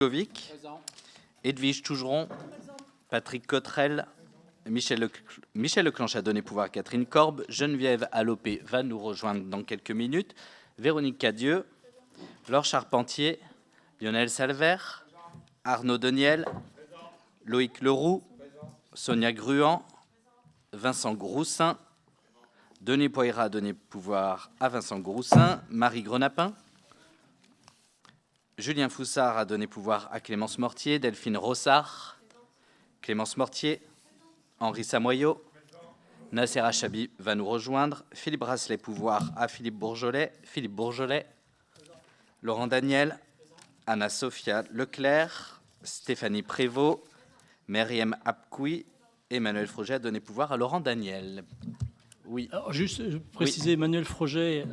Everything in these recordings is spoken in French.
Kovic, Edwige Tougeron, Patrick Cottrell, Michel Leclanche a donné pouvoir à Catherine Korb, Geneviève Allopé va nous rejoindre dans quelques minutes, Véronique Cadieux, Laure Charpentier, Lionel Salver, Arnaud Deniel, Loïc Leroux, Sonia Gruan, Vincent Groussin, Denis Poira a donné pouvoir à Vincent Groussin, Marie Grenapin, Julien Foussard a donné pouvoir à Clémence Mortier, Delphine Rossard, Clémence Mortier, Henri Samoyau, Nasser Achabi va nous rejoindre, Philippe Brasselet pouvoir à Philippe Bourgeolet, Laurent Daniel, Anna-Sophia Leclerc, Stéphanie Prévost, Meriem Apkoui, Emmanuel Froget a donné pouvoir à Laurent Daniel. Oui. Alors juste préciser, oui. Emmanuel Froget,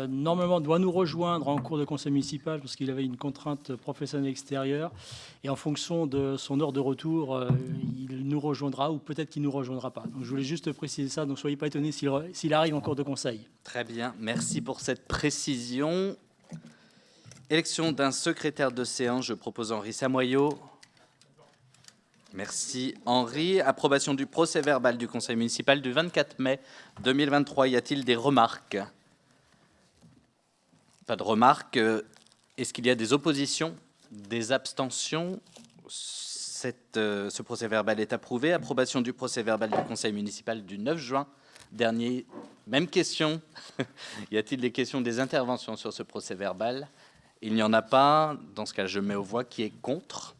normalement, doit nous rejoindre en cours de conseil municipal parce qu'il avait une contrainte professionnelle extérieure. Et en fonction de son heure de retour, il nous rejoindra ou peut-être qu'il ne nous rejoindra pas. Donc je voulais juste préciser ça, donc soyez pas étonnés s'il arrive en cours de conseil. Très bien, merci pour cette précision. Élection d'un secrétaire de séance, je propose Henri Samoyau. Merci Henri. Approbation du procès-verbal du conseil municipal du 24 mai 2023. Y a-t-il des remarques? Pas de remarques. Est-ce qu'il y a des oppositions, des abstentions? Ce procès-verbal est approuvé. Approbation du procès-verbal du conseil municipal du 9 juin dernier. Même question. Y a-t-il des questions, des interventions sur ce procès-verbal? Il n'y en a pas. Dans ce cas, je mets aux voix qui est contre,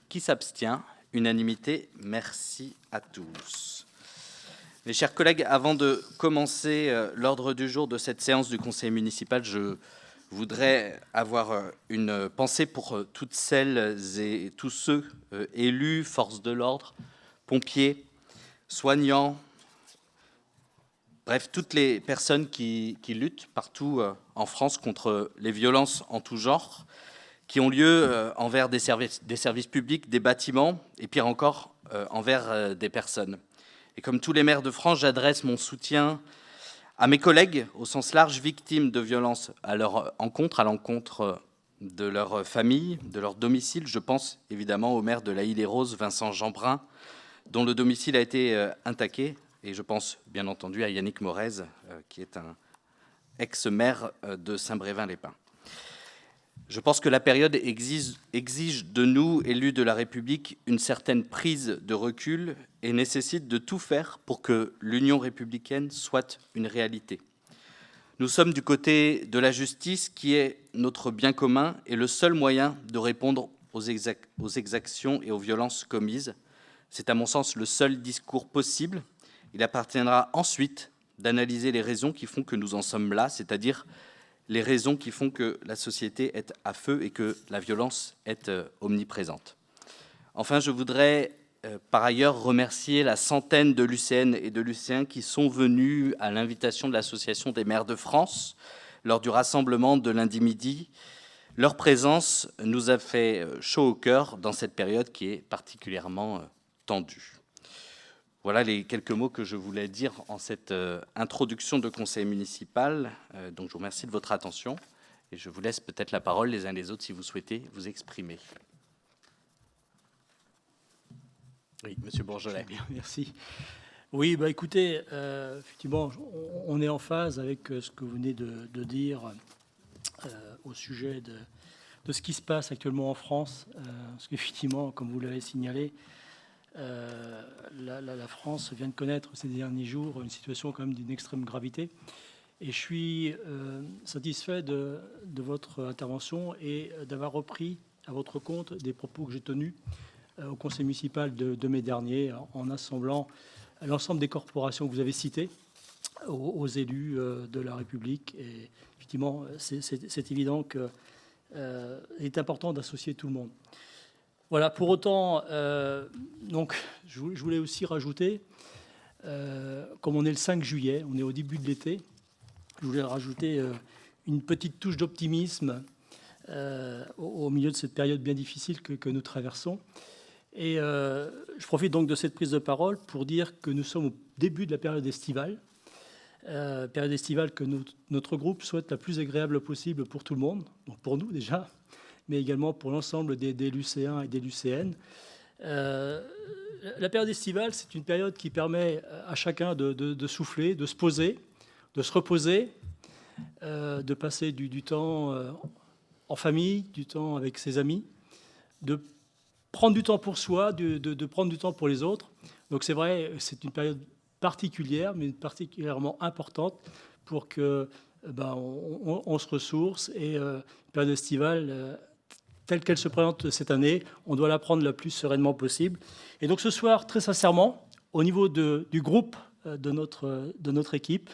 qui s'abstient. Unanimité, merci à tous. Mes chers collègues, avant de commencer l'ordre du jour de cette séance du conseil municipal, je voudrais avoir une pensée pour toutes celles et tous ceux élus, forces de l'ordre, pompiers, soignants, bref, toutes les personnes qui luttent partout en France contre les violences en tout genre, qui ont lieu envers des services publics, des bâtiments, et pire encore, envers des personnes. Et comme tous les maires de France, j'adresse mon soutien à mes collègues, au sens large, victimes de violences à l'encontre de leur famille, de leur domicile. Je pense évidemment au maire de La Île-et-Rose, Vincent Jeanbrun, dont le domicile a été attaqué. Et je pense bien entendu à Yannick Morez, qui est un ex-maire de Saint-Brévin-les-Pins. Je pense que la période exige de nous, élus de la République, une certaine prise de recul et nécessite de tout faire pour que l'Union républicaine soit une réalité. Nous sommes du côté de la justice qui est notre bien commun et le seul moyen de répondre aux exactions et aux violences commises. C'est à mon sens le seul discours possible. Il appartiendra ensuite d'analyser les raisons qui font que nous en sommes là, c'est-à-dire les raisons qui font que la société est à feu et que la violence est omniprésente. Enfin, je voudrais par ailleurs remercier la centaine de Lucéennes et de Lucéens qui sont venus à l'invitation de l'Association des maires de France lors du rassemblement de lundi midi. Leur présence nous a fait chaud au cœur dans cette période qui est particulièrement tendue. Voilà les quelques mots que je voulais dire en cette introduction de conseil municipal. Donc je vous remercie de votre attention et je vous laisse peut-être la parole les uns les autres si vous souhaitez vous exprimer. Oui, Monsieur Bourgeolet. Bien, merci. Oui, bah écoutez, effectivement, on est en phase avec ce que vous venez de dire au sujet de ce qui se passe actuellement en France. Parce qu'effectivement, comme vous l'avez signalé, la France vient de connaître ces derniers jours une situation quand même d'une extrême gravité. Et je suis satisfait de votre intervention et d'avoir repris à votre compte des propos que j'ai tenus au conseil municipal de mai dernier en assemblant l'ensemble des corporations que vous avez citées aux élus de la République. Et effectivement, c'est évident qu'il est important d'associer tout le monde. Voilà, pour autant, donc, je voulais aussi rajouter, comme on est le 5 juillet, on est au début de l'été, je voulais rajouter une petite touche d'optimisme au milieu de cette période bien difficile que nous traversons. Et je profite donc de cette prise de parole pour dire que nous sommes au début de la période estivale que notre groupe souhaite la plus agréable possible pour tout le monde, donc pour nous déjà, mais également pour l'ensemble des lycéens et des lycéennes. La période estivale, c'est une période qui permet à chacun de souffler, de se poser, de se reposer, de passer du temps en famille, du temps avec ses amis, de prendre du temps pour soi, de prendre du temps pour les autres. Donc c'est vrai, c'est une période particulière, mais particulièrement importante pour que on se ressource. Et une période estivale, telle qu'elle se présente cette année, on doit la prendre le plus sereinement possible. Et donc ce soir, très sincèrement, au niveau du groupe de notre équipe,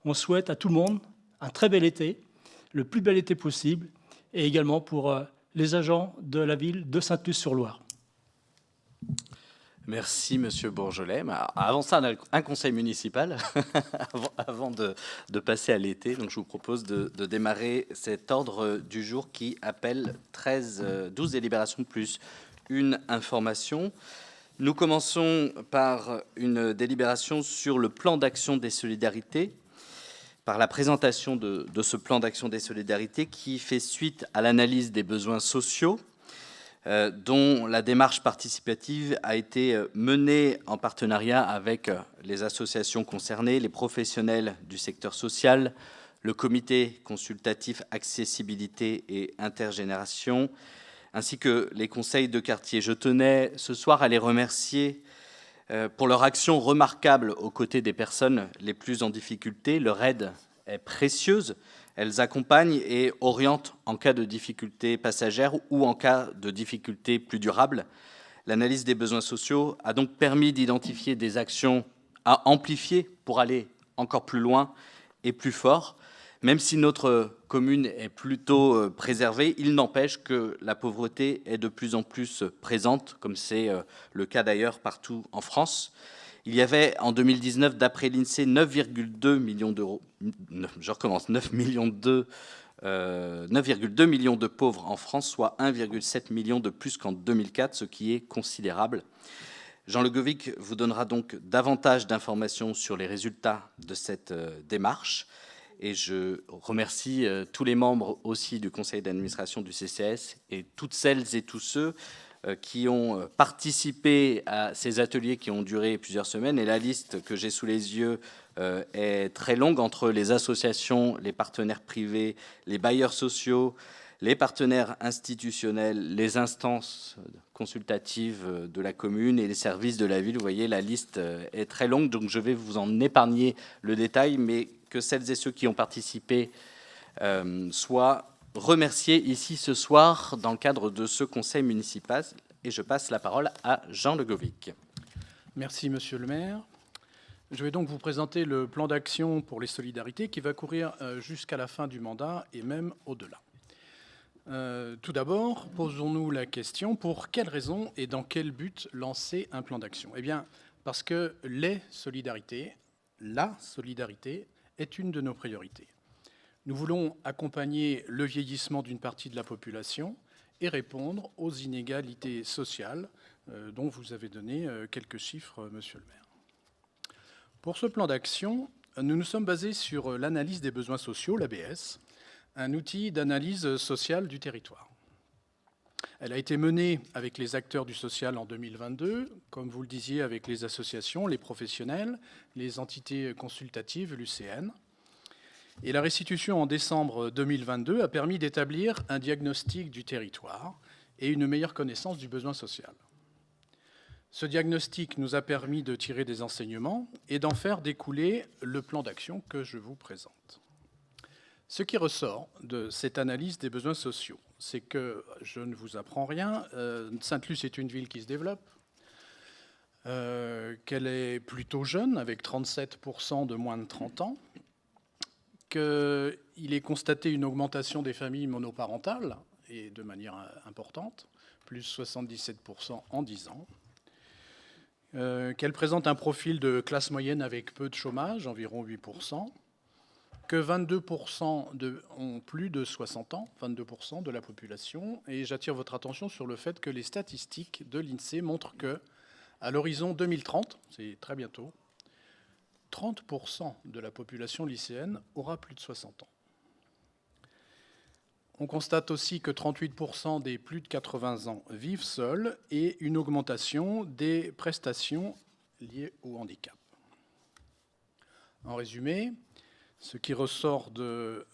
on souhaite à tout le monde un très bel été, le plus bel été possible, et également pour les agents de la ville de Sainte-Luce-sur-Loire. Merci, Monsieur Bourgelet. Avant ça, on a un conseil municipal, avant de passer à l'été. Donc, je vous propose de démarrer cet ordre du jour qui appelle 12 délibérations plus une information. Nous commençons par une délibération sur le plan d'action des solidarités, par la présentation de ce plan d'action des solidarités qui fait suite à l'analyse des besoins sociaux, dont la démarche participative a été menée en partenariat avec les associations concernées, les professionnels du secteur social, le comité consultatif accessibilité et intergénération, ainsi que les conseils de quartier. Je tenais ce soir à les remercier pour leur action remarquable aux côtés des personnes les plus en difficulté. Leur aide est précieuse. Elles accompagnent et orientent en cas de difficultés passagères ou en cas de difficultés plus durables. L'analyse des besoins sociaux a donc permis d'identifier des actions à amplifier pour aller encore plus loin et plus fort. Même si notre commune est plutôt préservée, il n'empêche que la pauvreté est de plus en plus présente, comme c'est le cas d'ailleurs partout en France. Il y avait en 2019, d'après l'INSEE, 9,2 millions d'euros. Je recommence, 9,2 millions de pauvres en France, soit 1,7 million de plus qu'en 2004, ce qui est considérable. Jean Le Govic vous donnera donc davantage d'informations sur les résultats de cette démarche. Et je remercie tous les membres aussi du conseil d'administration du CCAS et toutes celles et tous ceux qui ont participé à ces ateliers qui ont duré plusieurs semaines. Et la liste que j'ai sous les yeux est très longue entre les associations, les partenaires privés, les bailleurs sociaux, les partenaires institutionnels, les instances consultatives de la commune et les services de la ville. Vous voyez, la liste est très longue, donc je vais vous en épargner le détail, mais que celles et ceux qui ont participé soient remerciés ici ce soir dans le cadre de ce conseil municipal. Et je passe la parole à Jean Le Govic. Merci, monsieur le maire. Je vais donc vous présenter le plan d'action pour les solidarités qui va courir jusqu'à la fin du mandat et même au-delà. Tout d'abord, posons-nous la question, pour quelles raisons et dans quel but lancer un plan d'action ? Eh bien, parce que la solidarité est une de nos priorités. Nous voulons accompagner le vieillissement d'une partie de la population et répondre aux inégalités sociales dont vous avez donné quelques chiffres, monsieur le maire. Pour ce plan d'action, nous nous sommes basés sur l'analyse des besoins sociaux, l'ABS, un outil d'analyse sociale du territoire. Elle a été menée avec les acteurs du social en 2022, comme vous le disiez, avec les associations, les professionnels, les entités consultatives, l'UCN. Et la restitution en décembre 2022 a permis d'établir un diagnostic du territoire et une meilleure connaissance du besoin social. Ce diagnostic nous a permis de tirer des enseignements et d'en faire découler le plan d'action que je vous présente. Ce qui ressort de cette analyse des besoins sociaux, c'est que, je ne vous apprends rien, Sainte-Luce est une ville qui se développe, qu'elle est plutôt jeune, avec 37% de moins de 30 ans, qu'il est constaté une augmentation des familles monoparentales, et de manière importante, plus 77% en 10 ans, qu'elle présente un profil de classe moyenne avec peu de chômage, environ 8%, que 22% ont plus de 60 ans, 22% de la population, et j'attire votre attention sur le fait que les statistiques de l'INSEE montrent que, à l'horizon 2030, c'est très bientôt, 30% de la population lycéenne aura plus de 60 ans. On constate aussi que 38% des plus de 80 ans vivent seuls et une augmentation des prestations liées au handicap. En résumé, ce qui ressort de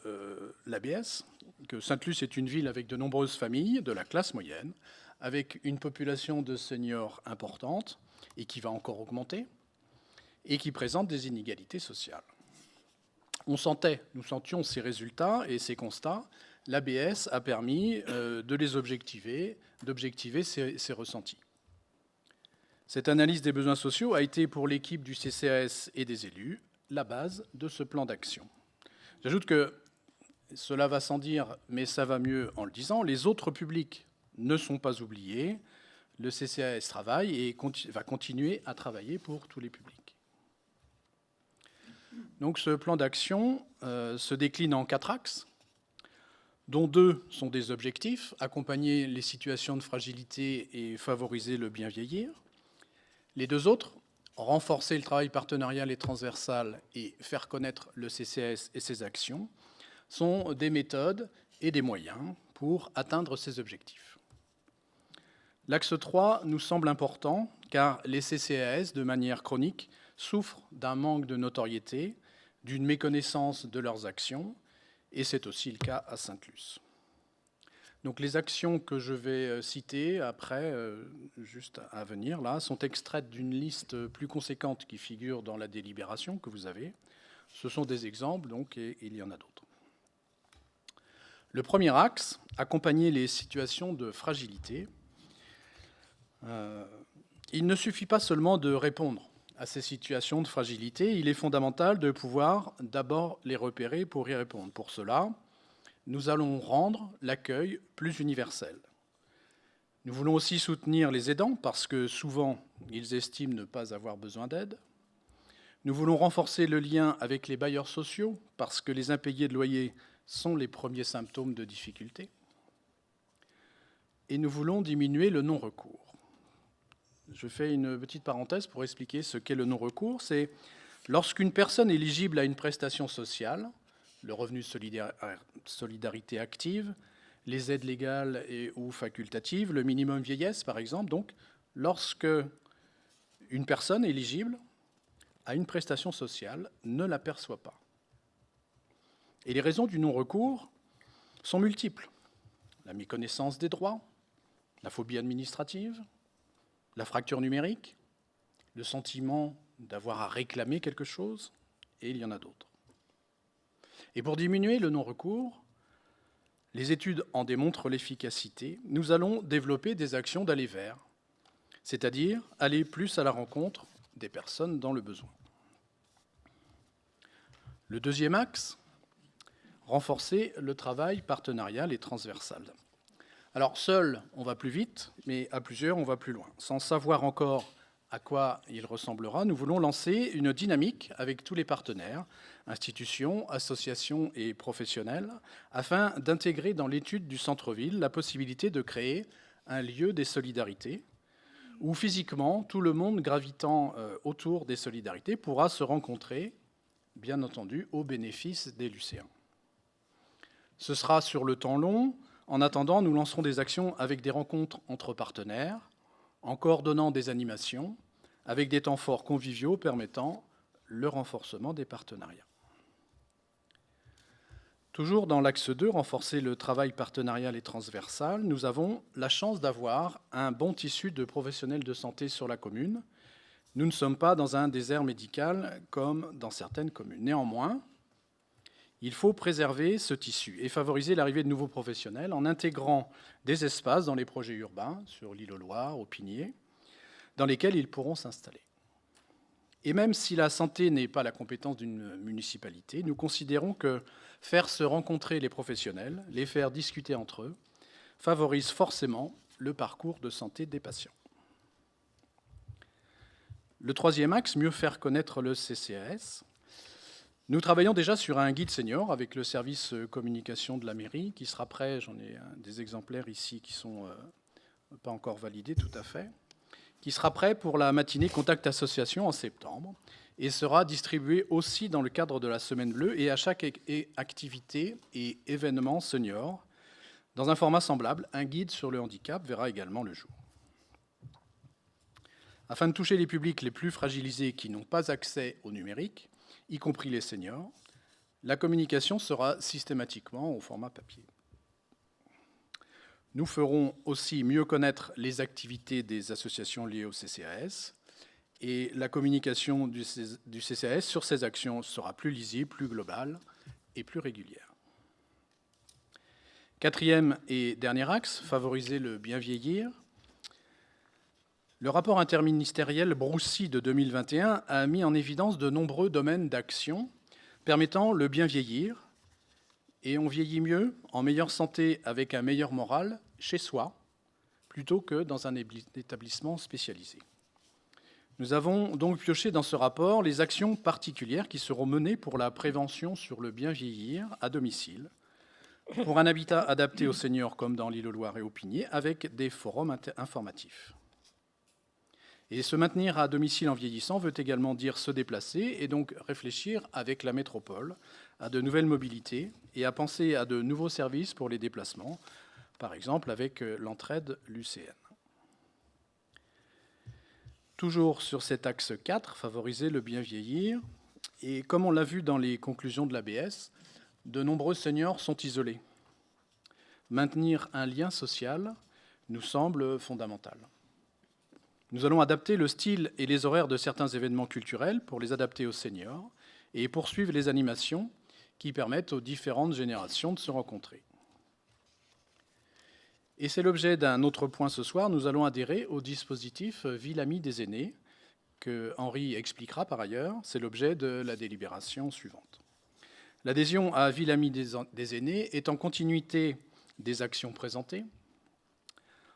l'ABS, que Sainte-Luce est une ville avec de nombreuses familles de la classe moyenne, avec une population de seniors importante et qui va encore augmenter, et qui présente des inégalités sociales. Nous sentions ces résultats et ces constats. L'ABS a permis de les d'objectiver ces ressentis. Cette analyse des besoins sociaux a été pour l'équipe du CCAS et des élus la base de ce plan d'action. J'ajoute que, cela va sans dire, mais ça va mieux en le disant, les autres publics ne sont pas oubliés. Le CCAS travaille et va continuer à travailler pour tous les publics. Donc ce plan d'action se décline en 4 axes, dont 2 sont des objectifs: accompagner les situations de fragilité et favoriser le bien vieillir. Les 2 autres, renforcer le travail partenarial et transversal et faire connaître le CCAS et ses actions, sont des méthodes et des moyens pour atteindre ces objectifs. L'axe 3 nous semble important car les CCAS, de manière chronique, souffrent d'un manque de notoriété, d'une méconnaissance de leurs actions, et c'est aussi le cas à Sainte-Luce. Donc les actions que je vais citer après, juste à venir, là, sont extraites d'une liste plus conséquente qui figure dans la délibération que vous avez. Ce sont des exemples, donc, et il y en a d'autres. Le premier axe, accompagner les situations de fragilité. Il ne suffit pas seulement de répondre à ces situations de fragilité, il est fondamental de pouvoir d'abord les repérer pour y répondre. Pour cela, nous allons rendre l'accueil plus universel. Nous voulons aussi soutenir les aidants parce que souvent, ils estiment ne pas avoir besoin d'aide. Nous voulons renforcer le lien avec les bailleurs sociaux parce que les impayés de loyer sont les premiers symptômes de difficulté. Et nous voulons diminuer le non-recours. Je fais une petite parenthèse pour expliquer ce qu'est le non-recours. C'est lorsqu'une personne éligible à une prestation sociale, le revenu de solidarité active, les aides légales et ou facultatives, le minimum vieillesse par exemple, donc lorsque une personne éligible à une prestation sociale ne l'aperçoit pas. Et les raisons du non-recours sont multiples. La méconnaissance des droits, la phobie administrative, la fracture numérique, le sentiment d'avoir à réclamer quelque chose, et il y en a d'autres. Et pour diminuer le non-recours, les études en démontrent l'efficacité, nous allons développer des actions d'aller vers, c'est-à-dire aller plus à la rencontre des personnes dans le besoin. Le deuxième axe, renforcer le travail partenarial et transversal. Alors seul, on va plus vite, mais à plusieurs, on va plus loin. Sans savoir encore à quoi il ressemblera, nous voulons lancer une dynamique avec tous les partenaires, institutions, associations et professionnels, afin d'intégrer dans l'étude du centre-ville la possibilité de créer un lieu des solidarités, où physiquement, tout le monde gravitant autour des solidarités pourra se rencontrer, bien entendu, au bénéfice des lycéens. Ce sera sur le temps long. En attendant, nous lancerons des actions avec des rencontres entre partenaires, en coordonnant des animations, avec des temps forts conviviaux permettant le renforcement des partenariats. Toujours dans l'axe 2, renforcer le travail partenarial et transversal, nous avons la chance d'avoir un bon tissu de professionnels de santé sur la commune. Nous ne sommes pas dans un désert médical comme dans certaines communes. Néanmoins, il faut préserver ce tissu et favoriser l'arrivée de nouveaux professionnels en intégrant des espaces dans les projets urbains, sur l'île aux Loire, au Pinier, dans lesquels ils pourront s'installer. Et même si la santé n'est pas la compétence d'une municipalité, nous considérons que faire se rencontrer les professionnels, les faire discuter entre eux, favorise forcément le parcours de santé des patients. Le troisième axe, mieux faire connaître le CCAS. Nous travaillons déjà sur un guide senior avec le service communication de la mairie qui sera prêt, j'en ai des exemplaires ici qui ne sont pas encore validés tout à fait, qui sera prêt pour la matinée Contact Association en septembre et sera distribué aussi dans le cadre de la Semaine Bleue et à chaque activité et événement senior Dans un format semblable, un guide sur le handicap verra également le jour. Afin de toucher les publics les plus fragilisés qui n'ont pas accès au numérique, y compris les seniors, la communication sera systématiquement au format papier. Nous ferons aussi mieux connaître les activités des associations liées au CCAS, et la communication du CCAS sur ces actions sera plus lisible, plus globale et plus régulière. Quatrième et dernier axe, favoriser le bien vieillir. Le rapport interministériel Broussy de 2021 a mis en évidence de nombreux domaines d'action permettant le bien vieillir, et on vieillit mieux, en meilleure santé, avec un meilleur moral, chez soi, plutôt que dans un établissement spécialisé. Nous avons donc pioché dans ce rapport les actions particulières qui seront menées pour la prévention sur le bien vieillir à domicile, pour un habitat adapté aux seniors comme dans l'Île-aux-Loire et au Pigné, avec des forums informatifs. Et se maintenir à domicile en vieillissant veut également dire se déplacer et donc réfléchir avec la métropole à de nouvelles mobilités et à penser à de nouveaux services pour les déplacements, par exemple avec l'entraide Lucéenne. Toujours sur cet axe 4, favoriser le bien vieillir, et comme on l'a vu dans les conclusions de l'ABS, de nombreux seniors sont isolés. Maintenir un lien social nous semble fondamental. Nous allons adapter le style et les horaires de certains événements culturels pour les adapter aux seniors et poursuivre les animations qui permettent aux différentes générations de se rencontrer. Et c'est l'objet d'un autre point ce soir. Nous allons adhérer au dispositif Ville Amie des aînés, que Henri expliquera par ailleurs. C'est l'objet de la délibération suivante. L'adhésion à Ville Amie des aînés est en continuité des actions présentées.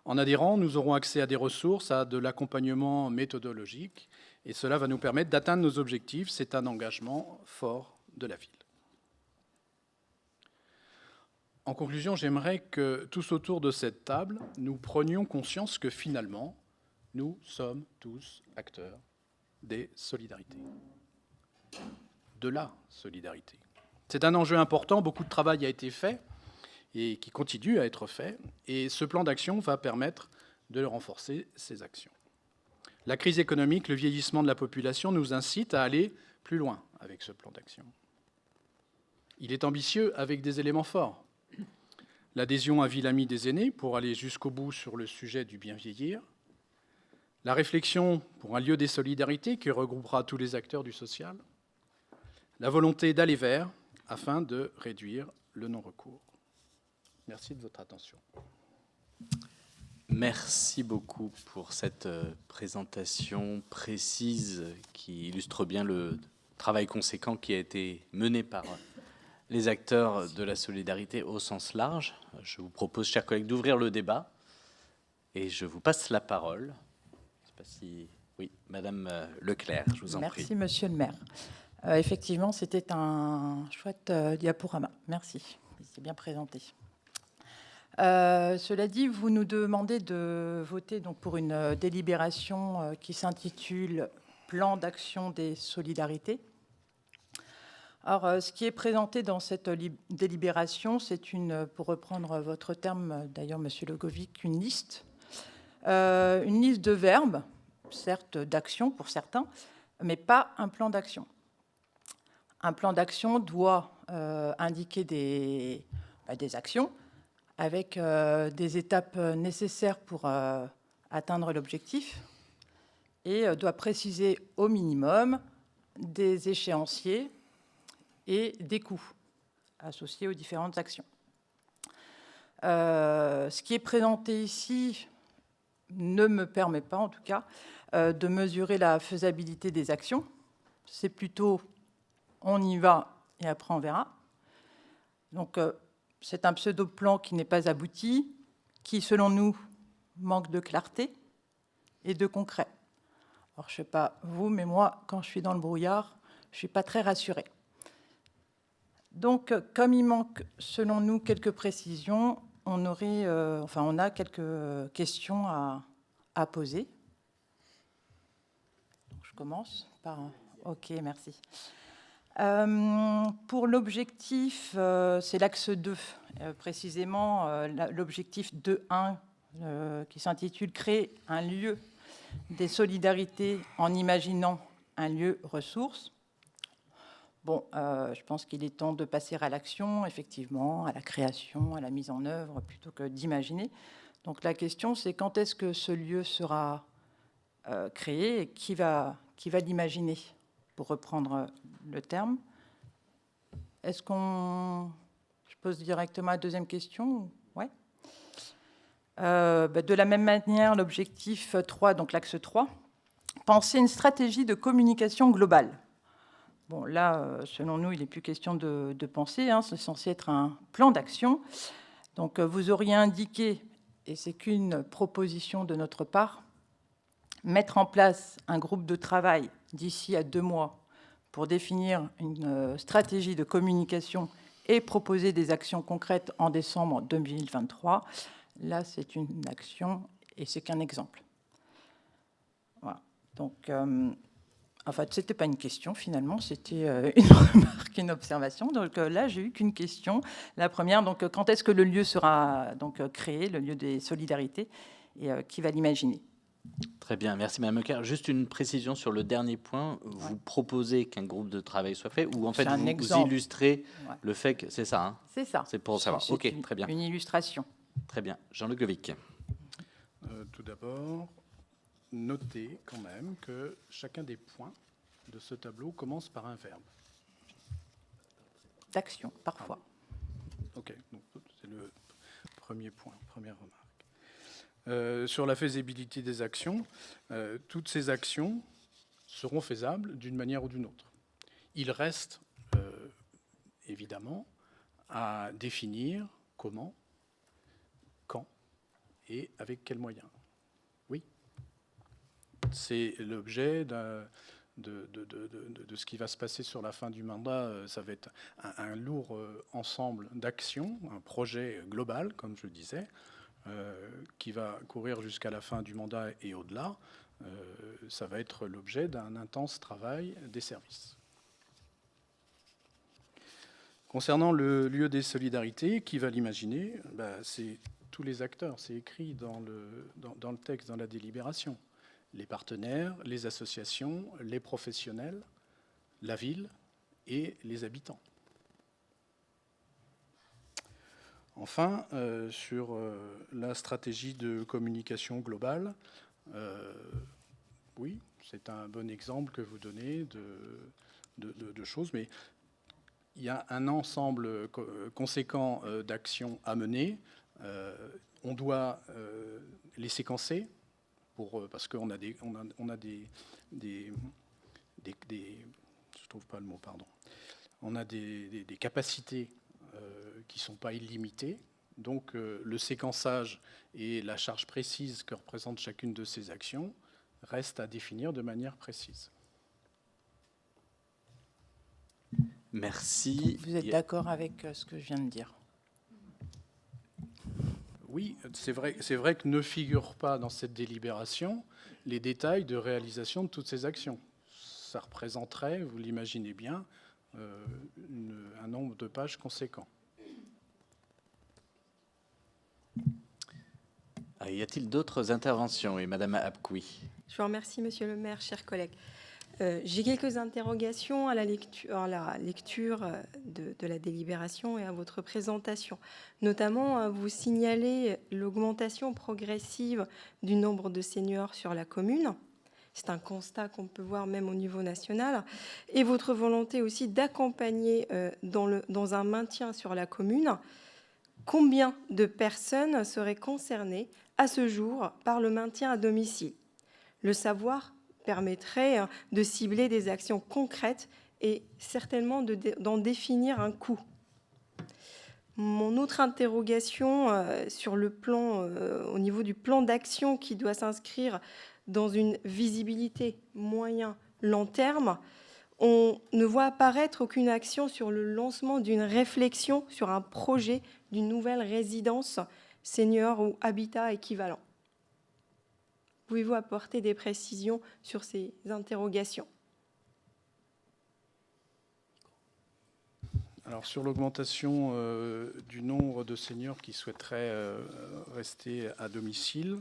En adhérant, nous aurons accès à des ressources, à de l'accompagnement méthodologique, et cela va nous permettre d'atteindre nos objectifs. C'est un engagement fort de la ville. En conclusion, j'aimerais que tous autour de cette table, nous prenions conscience que finalement, nous sommes tous acteurs des solidarités. De la solidarité. C'est un enjeu important, beaucoup de travail a été fait et qui continue à être fait, et ce plan d'action va permettre de renforcer ces actions. La crise économique, le vieillissement de la population nous incite à aller plus loin avec ce plan d'action. Il est ambitieux avec des éléments forts. L'adhésion à Ville Amie des aînés pour aller jusqu'au bout sur le sujet du bien vieillir, la réflexion pour un lieu des solidarités qui regroupera tous les acteurs du social, la volonté d'aller vers afin de réduire le non-recours. Merci de votre attention. Merci beaucoup pour cette présentation précise qui illustre bien le travail conséquent qui a été mené par les acteurs de la solidarité au sens large. Je vous propose, chers collègues, d'ouvrir le débat et je vous passe la parole. Je sais pas si... Oui, Madame Leclerc, je vous en prie. Merci, Monsieur le maire. Effectivement, c'était un chouette diaporama. Merci, c'est bien présenté. Cela dit, vous nous demandez de voter donc, pour une délibération qui s'intitule « Plan d'action des solidarités ». Alors, ce qui est présenté dans cette délibération, c'est une, pour reprendre votre terme, d'ailleurs, Monsieur Legovic, une liste de verbes, certes d'actions pour certains, mais pas un plan d'action. Un plan d'action doit indiquer des actions avec des étapes nécessaires pour atteindre l'objectif et doit préciser au minimum des échéanciers et des coûts associés aux différentes actions. Ce qui est présenté ici ne me permet pas, en tout cas, de mesurer la faisabilité des actions. C'est plutôt on y va et après on verra. Donc, c'est un pseudo-plan qui n'est pas abouti, qui, selon nous, manque de clarté et de concret. Alors, je ne sais pas vous, mais moi, quand je suis dans le brouillard, je ne suis pas très rassurée. Donc, comme il manque, selon nous, quelques précisions, on a quelques questions à poser. Donc, je commence par... OK, merci. Pour l'objectif, c'est l'axe 2, précisément l'objectif 2.1 qui s'intitule « Créer un lieu des solidarités en imaginant un lieu ressource ». Bon, je pense qu'il est temps de passer à l'action, effectivement, à la création, à la mise en œuvre, plutôt que d'imaginer. Donc la question, c'est quand est-ce que ce lieu sera créé et qui va l'imaginer, pour reprendre le terme. Est-ce qu'on... Je pose directement la deuxième question. Ouais. De la même manière, l'objectif 3, donc l'axe 3, penser une stratégie de communication globale. Bon, là, selon nous, il n'est plus question de penser, hein, c'est censé être un plan d'action. Donc, vous auriez indiqué, et c'est qu'une proposition de notre part, mettre en place un groupe de travail d'ici à 2 mois pour définir une stratégie de communication et proposer des actions concrètes en décembre 2023. Là, c'est une action et c'est qu'un exemple. Voilà. Donc, en fait, ce n'était pas une question, finalement, c'était une remarque, une observation. Donc là, j'ai eu qu'une question. La première, donc, quand est-ce que le lieu sera donc, créé, le lieu des solidarités, et qui va l'imaginer? Très bien, merci Mme Leclerc. Juste une précision sur le dernier point. Vous proposez qu'un groupe de travail soit fait ou en fait vous illustrez le fait que c'est ça, hein? C'est ça. C'est pour savoir. Ok, très bien. Une illustration. Très bien. Jean-Luc Levic. Tout d'abord, notez quand même que chacun des points de ce tableau commence par un verbe. D'action, parfois. Ok, donc c'est le premier point, première remarque. Sur la faisabilité des actions, toutes ces actions seront faisables d'une manière ou d'une autre. Il reste évidemment à définir comment, quand et avec quels moyens. Oui, c'est l'objet de ce qui va se passer sur la fin du mandat. Ça va être un lourd ensemble d'actions, un projet global, comme je le disais, qui va courir jusqu'à la fin du mandat et au-delà. Ça va être l'objet d'un intense travail des services. Concernant le lieu des solidarités, qui va l'imaginer? C'est tous les acteurs, c'est écrit dans le texte, dans la délibération. Les partenaires, les associations, les professionnels, la ville et les habitants. Enfin, sur la stratégie de communication globale, oui, c'est un bon exemple que vous donnez de choses, mais il y a un ensemble conséquent d'actions à mener. On doit les séquencer parce qu'on a des je trouve pas le mot, pardon. On a des capacités qui ne sont pas illimitées. Donc le séquençage et la charge précise que représente chacune de ces actions restent à définir de manière précise. Merci. Vous êtes d'accord avec ce que je viens de dire? Oui, c'est vrai que ne figurent pas dans cette délibération les détails de réalisation de toutes ces actions. Ça représenterait, vous l'imaginez bien, un nombre de pages conséquent. Y a-t-il d'autres interventions? Et Madame Abkoui. Je vous remercie, Monsieur le maire, chers collègues. J'ai quelques interrogations à la lecture de la délibération et à votre présentation. Notamment, vous signalez l'augmentation progressive du nombre de seniors sur la commune. C'est un constat qu'on peut voir même au niveau national. Et votre volonté aussi d'accompagner dans un maintien sur la commune. Combien de personnes seraient concernées à ce jour par le maintien à domicile? Le savoir permettrait de cibler des actions concrètes et certainement d'en définir un coût. Mon autre interrogation sur le plan, au niveau du plan d'action qui doit s'inscrire dans une visibilité moyen-long terme, on ne voit apparaître aucune action sur le lancement d'une réflexion sur un projet d'une nouvelle résidence senior ou habitat équivalent. Pouvez-vous apporter des précisions sur ces interrogations? Alors sur l'augmentation du nombre de seniors qui souhaiteraient rester à domicile,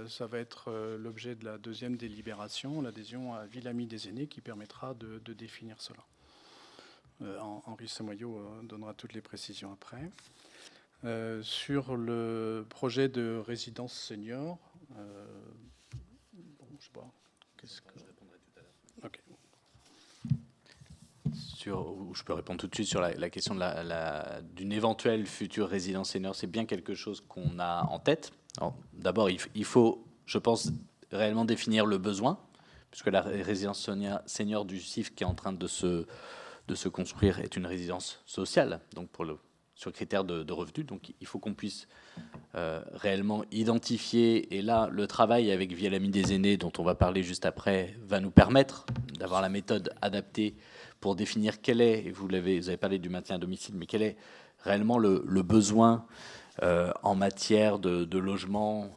ça va être l'objet de la deuxième délibération, l'adhésion à Ville Amie des aînés, qui permettra de définir cela. Henri Samoyau donnera toutes les précisions après. Sur le projet de résidence senior, bon, je sais pas, qu'est-ce que... Ok. Je peux répondre tout de suite sur la question d'une éventuelle future résidence senior. C'est bien quelque chose qu'on a en tête. D'abord, il faut, je pense, réellement définir le besoin, puisque la résidence senior du CIF qui est en train de se construire est une résidence sociale, donc sur critères de revenus. Donc il faut qu'on puisse réellement identifier, et là, le travail avec Vie à l'Amie des aînés, dont on va parler juste après, va nous permettre d'avoir la méthode adaptée pour définir quel est, et vous avez parlé du maintien à domicile, mais quel est réellement le besoin en matière de logement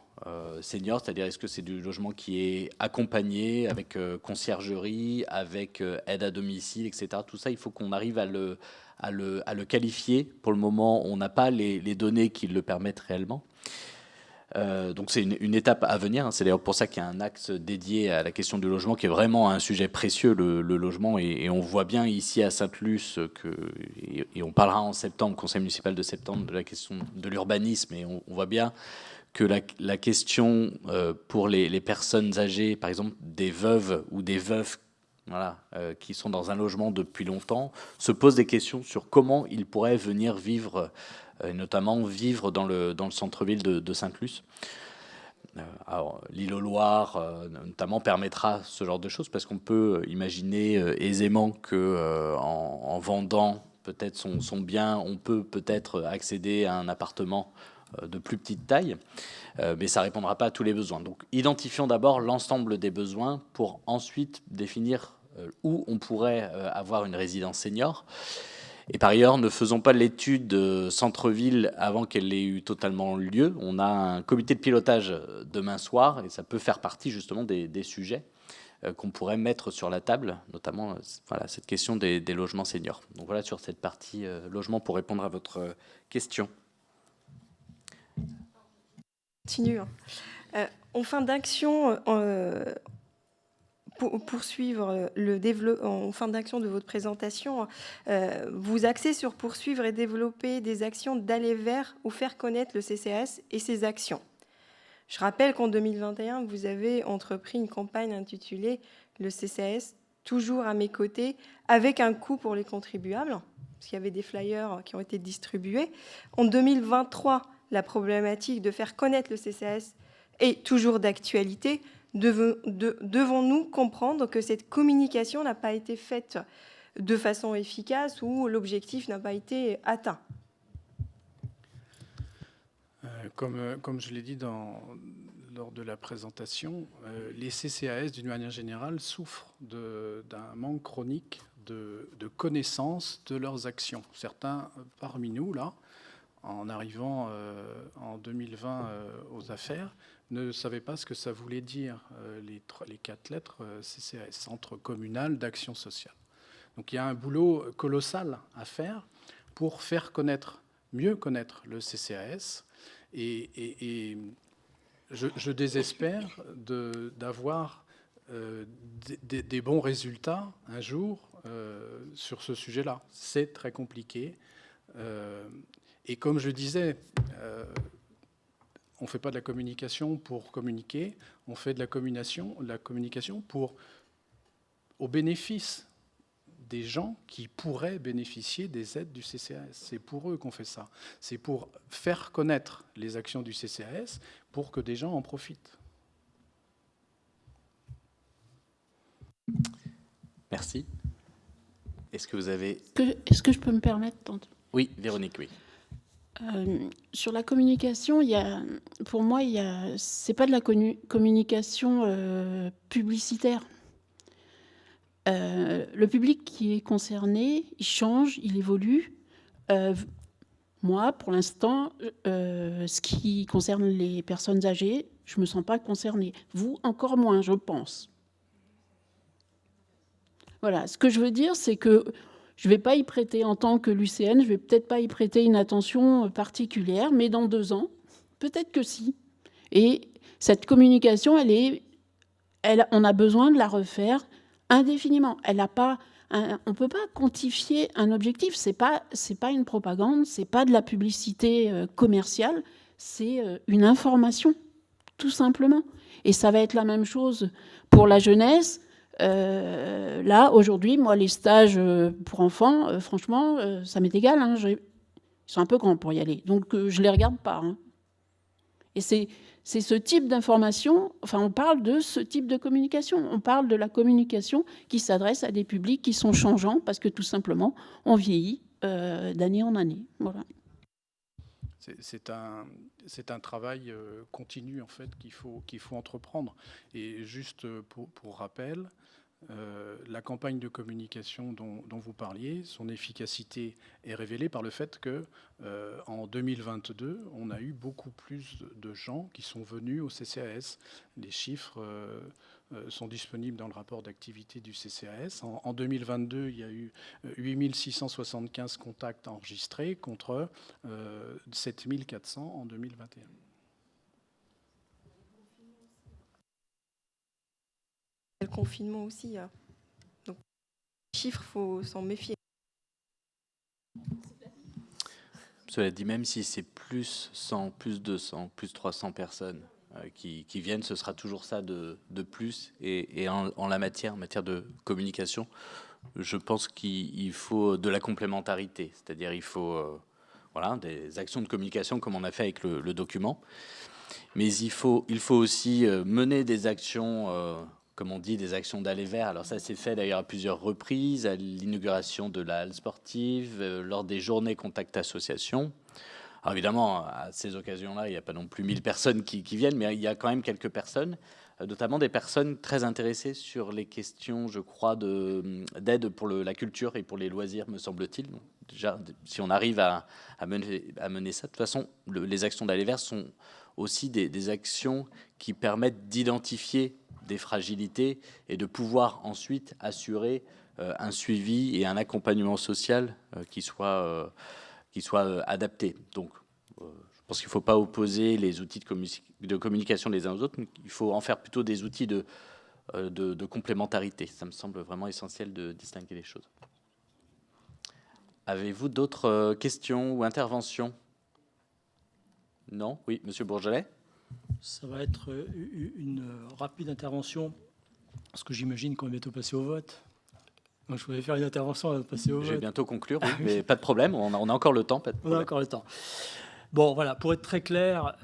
senior, c'est-à-dire est-ce que c'est du logement qui est accompagné avec conciergerie, avec aide à domicile, etc. Tout ça, il faut qu'on arrive à le qualifier. Pour le moment, on n'a pas les données qui le permettent réellement. Donc c'est une étape à venir. C'est d'ailleurs pour ça qu'il y a un axe dédié à la question du logement qui est vraiment un sujet précieux, le logement. Et on voit bien ici à Sainte-Luce, et on parlera en septembre, conseil municipal de septembre, de la question de l'urbanisme. Et on voit bien que la question pour les personnes âgées, par exemple des veuves ou des veufs, voilà, qui sont dans un logement depuis longtemps, se posent des questions sur comment ils pourraient venir vivre, notamment vivre dans le centre-ville de Sainte-Luce. Alors, l'île aux Loire, notamment, permettra ce genre de choses, parce qu'on peut imaginer aisément que en vendant peut-être son bien, on peut peut-être accéder à un appartement de plus petite taille, mais ça ne répondra pas à tous les besoins. Donc, identifions d'abord l'ensemble des besoins pour ensuite définir où on pourrait avoir une résidence senior. Et par ailleurs, ne faisons pas l'étude centre-ville avant qu'elle ait eu totalement lieu. On a un comité de pilotage demain soir, et ça peut faire partie justement des sujets qu'on pourrait mettre sur la table, notamment voilà, cette question des logements seniors. Donc voilà sur cette partie logement pour répondre à votre question. Continue. En fin d'action, pour poursuivre en fin d'action de votre présentation, vous axez sur poursuivre et développer des actions d'aller vers ou faire connaître le CCAS et ses actions. Je rappelle qu'en 2021, vous avez entrepris une campagne intitulée « Le CCAS, toujours à mes côtés », avec un coût pour les contribuables, parce qu'il y avait des flyers qui ont été distribués. En 2023, la problématique de faire connaître le CCAS est toujours d'actualité. Devons-nous comprendre que cette communication n'a pas été faite de façon efficace ou l'objectif n'a pas été atteint ? Comme je l'ai dit lors de la présentation, les CCAS, d'une manière générale, souffrent d'un manque chronique de connaissance de leurs actions. Certains parmi nous, là, en arrivant en 2020 aux affaires, ne savaient pas ce que ça voulait dire, les 4 lettres CCAS, Centre communal d'action sociale. Donc il y a un boulot colossal à faire pour faire connaître, mieux connaître le CCAS. Et je désespère d'avoir des bons résultats un jour sur ce sujet-là. C'est très compliqué. Et comme je disais, on ne fait pas de la communication pour communiquer, on fait de la communication au bénéfice des gens qui pourraient bénéficier des aides du CCAS. C'est pour eux qu'on fait ça. C'est pour faire connaître les actions du CCAS pour que des gens en profitent. Merci. Est-ce que vous avez... Est-ce que je peux me permettre Oui, Véronique, oui. Sur la communication, pour moi, c'est pas de la communication publicitaire. Le public qui est concerné, il change, il évolue. Moi, pour l'instant, ce qui concerne les personnes âgées, je me sens pas concernée. Vous, encore moins, je pense. Voilà. Ce que je veux dire, c'est que Je ne vais pas y prêter, en tant que l'UCN, je ne vais peut-être pas y prêter une attention particulière, mais dans 2 ans, peut-être que si. Et cette communication, on a besoin de la refaire indéfiniment. On ne peut pas quantifier un objectif. C'est pas une propagande, c'est pas de la publicité commerciale, c'est une information, tout simplement. Et ça va être la même chose pour la jeunesse. Là, aujourd'hui, moi, les stages pour enfants, franchement, ça m'est égal. Hein, ils sont un peu grands pour y aller. Donc, je ne les regarde pas. Hein. Et c'est ce type d'information, enfin, on parle de ce type de communication. On parle de la communication qui s'adresse à des publics qui sont changeants parce que, tout simplement, on vieillit d'année en année. Voilà. C'est un travail continu, en fait, qu'il faut entreprendre. Et juste pour rappel, la campagne de communication dont vous parliez, son efficacité est révélée par le fait que en 2022, on a eu beaucoup plus de gens qui sont venus au CCAS. Les chiffres sont disponibles dans le rapport d'activité du CCAS. En 2022, il y a eu 8675 contacts enregistrés contre 7400 en 2021. Le confinement aussi. Donc, les chiffres, il faut s'en méfier. Cela dit, même si c'est plus 100, plus 200, plus 300 personnes qui viennent, ce sera toujours ça de plus. Et en matière de communication, je pense qu'il faut de la complémentarité. C'est-à-dire il faut des actions de communication comme on a fait avec le document. Mais il faut aussi mener des actions... comme on dit, des actions d'aller vers. Alors ça s'est fait d'ailleurs à plusieurs reprises, à l'inauguration de la halle sportive, lors des journées Contact Association. Alors évidemment, à ces occasions-là, il n'y a pas non plus 1000 personnes qui viennent, mais il y a quand même quelques personnes, notamment des personnes très intéressées sur les questions, je crois, d'aide pour la culture et pour les loisirs, me semble-t-il. Donc, déjà, si on arrive à mener ça, de toute façon, les actions d'aller vers sont aussi des actions qui permettent d'identifier des fragilités et de pouvoir ensuite assurer un suivi et un accompagnement social qui soit adapté. Donc, je pense qu'il ne faut pas opposer les outils de communication les uns aux autres, mais il faut en faire plutôt des outils de complémentarité. Ça me semble vraiment essentiel de distinguer les choses. Avez-vous d'autres questions ou interventions? Non? Oui, Monsieur Bourgelet? Ça va être une rapide intervention, parce que j'imagine qu'on va bientôt passer au vote. Donc je voulais faire une intervention avant de passer au vote. Je vais bientôt conclure, oui, mais pas de problème, on a encore le temps. On a encore le temps. Bon, voilà, pour être très clair,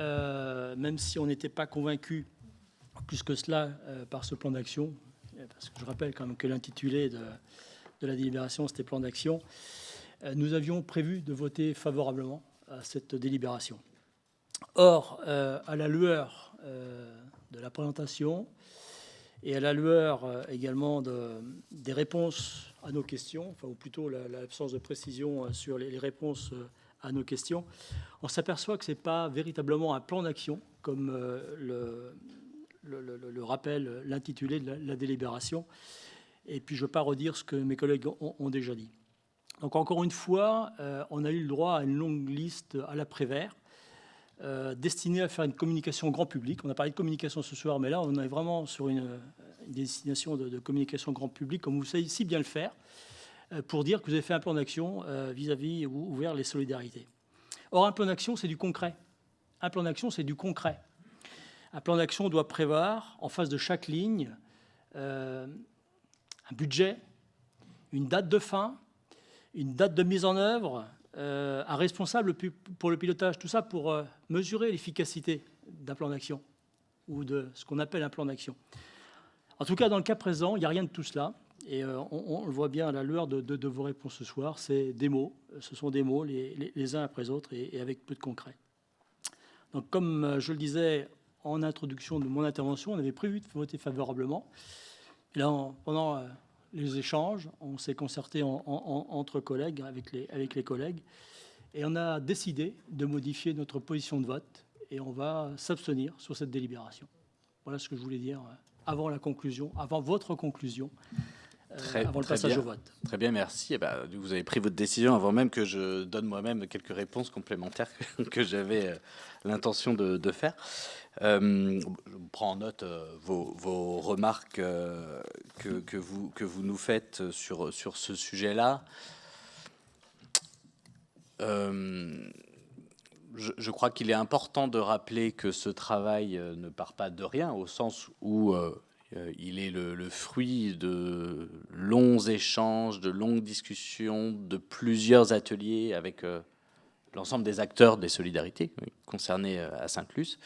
même si on n'était pas convaincu plus que cela par ce plan d'action, parce que je rappelle quand même que l'intitulé de la délibération, c'était plan d'action, nous avions prévu de voter favorablement à cette délibération. Or, à la lueur de la présentation et à la lueur également des réponses à nos questions, enfin, ou plutôt l'absence de précision sur les réponses à nos questions, on s'aperçoit que ce n'est pas véritablement un plan d'action, comme le rappelle l'intitulé de la délibération. Et puis, je ne veux pas redire ce que mes collègues ont déjà dit. Donc, encore une fois, on a eu le droit à une longue liste à la Prévert, destiné à faire une communication grand public. On a parlé de communication ce soir, mais là, on est vraiment sur une destination de communication grand public, comme vous savez si bien le faire, pour dire que vous avez fait un plan d'action vis-à-vis ou vers les solidarités. Or, un plan d'action, c'est du concret. Un plan d'action, c'est du concret. Un plan d'action doit prévoir, en face de chaque ligne, un budget, une date de fin, une date de mise en œuvre, un responsable pour le pilotage, tout ça pour mesurer l'efficacité d'un plan d'action ou de ce qu'on appelle un plan d'action. En tout cas, dans le cas présent, il n'y a rien de tout cela. Et on le voit bien à la lueur de vos réponses ce soir, c'est des mots. Ce sont des mots les uns après les autres et avec peu de concret. Donc, comme je le disais en introduction de mon intervention, on avait prévu de voter favorablement. Et là, pendant les échanges, on s'est concerté entre collègues, avec les collègues, et on a décidé de modifier notre position de vote, et on va s'abstenir sur cette délibération. Voilà ce que je voulais dire avant la conclusion, avant votre conclusion avant le passage au vote. Très bien, merci. Vous avez pris votre décision avant même que je donne moi-même quelques réponses complémentaires que j'avais l'intention de faire. Je prends en note vos remarques que vous nous faites sur ce sujet-là. Je crois qu'il est important de rappeler que ce travail ne part pas de rien, au sens où il est le fruit de longs échanges, de longues discussions, de plusieurs ateliers avec l'ensemble des acteurs des solidarités concernés à Sainte-Luce,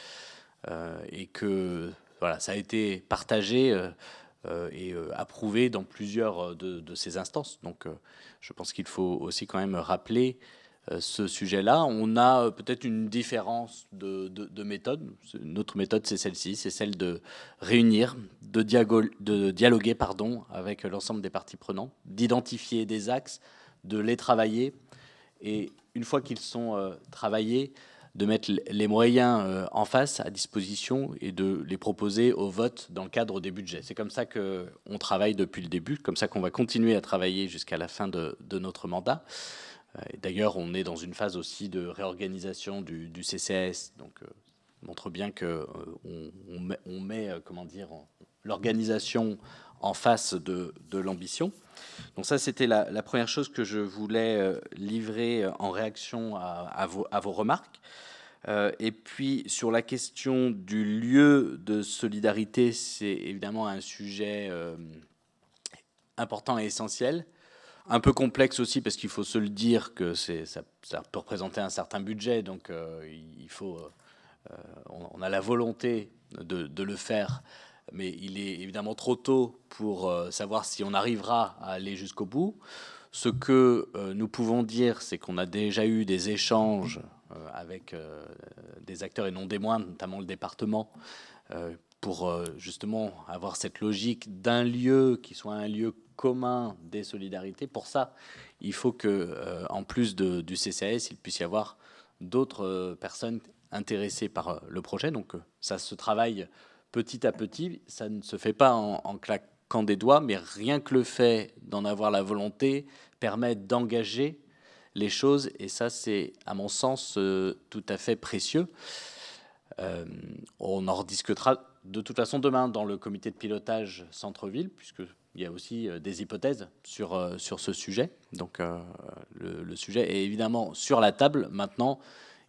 et que voilà, ça a été partagé et approuvé dans plusieurs de ces instances. Donc je pense qu'il faut aussi quand même rappeler ce sujet-là. On a peut-être une différence de méthode. Notre méthode, c'est celle-ci, c'est celle de réunir, de dialoguer avec l'ensemble des parties prenantes, d'identifier des axes, de les travailler, et une fois qu'ils sont travaillés, de mettre les moyens en face, à disposition, et de les proposer au vote dans le cadre des budgets. C'est comme ça qu'on travaille depuis le début, comme ça qu'on va continuer à travailler jusqu'à la fin de notre mandat. D'ailleurs, on est dans une phase aussi de réorganisation du CCAS, donc montre bien que on met l'organisation en face de l'ambition. Donc ça, c'était la première chose que je voulais livrer en réaction à vos remarques. Et puis, sur la question du lieu de solidarité, c'est évidemment un sujet important et essentiel. Un peu complexe aussi, parce qu'il faut se le dire que ça peut représenter un certain budget, donc on a la volonté de le faire, mais il est évidemment trop tôt pour savoir si on arrivera à aller jusqu'au bout. Ce que nous pouvons dire, c'est qu'on a déjà eu des échanges avec des acteurs et non des moindres, notamment le département, pour justement avoir cette logique d'un lieu qui soit un lieu commun des solidarités. Pour ça, il faut que, en plus du CCAS, il puisse y avoir d'autres personnes intéressées par le projet. Donc ça se travaille petit à petit, ça ne se fait pas en claquant des doigts, mais rien que le fait d'en avoir la volonté permet d'engager les choses, et ça, c'est, à mon sens, tout à fait précieux. On en rediscutera de toute façon demain dans le comité de pilotage centre-ville, puisqu'il y a aussi des hypothèses sur ce sujet. Donc le sujet est évidemment sur la table. Maintenant,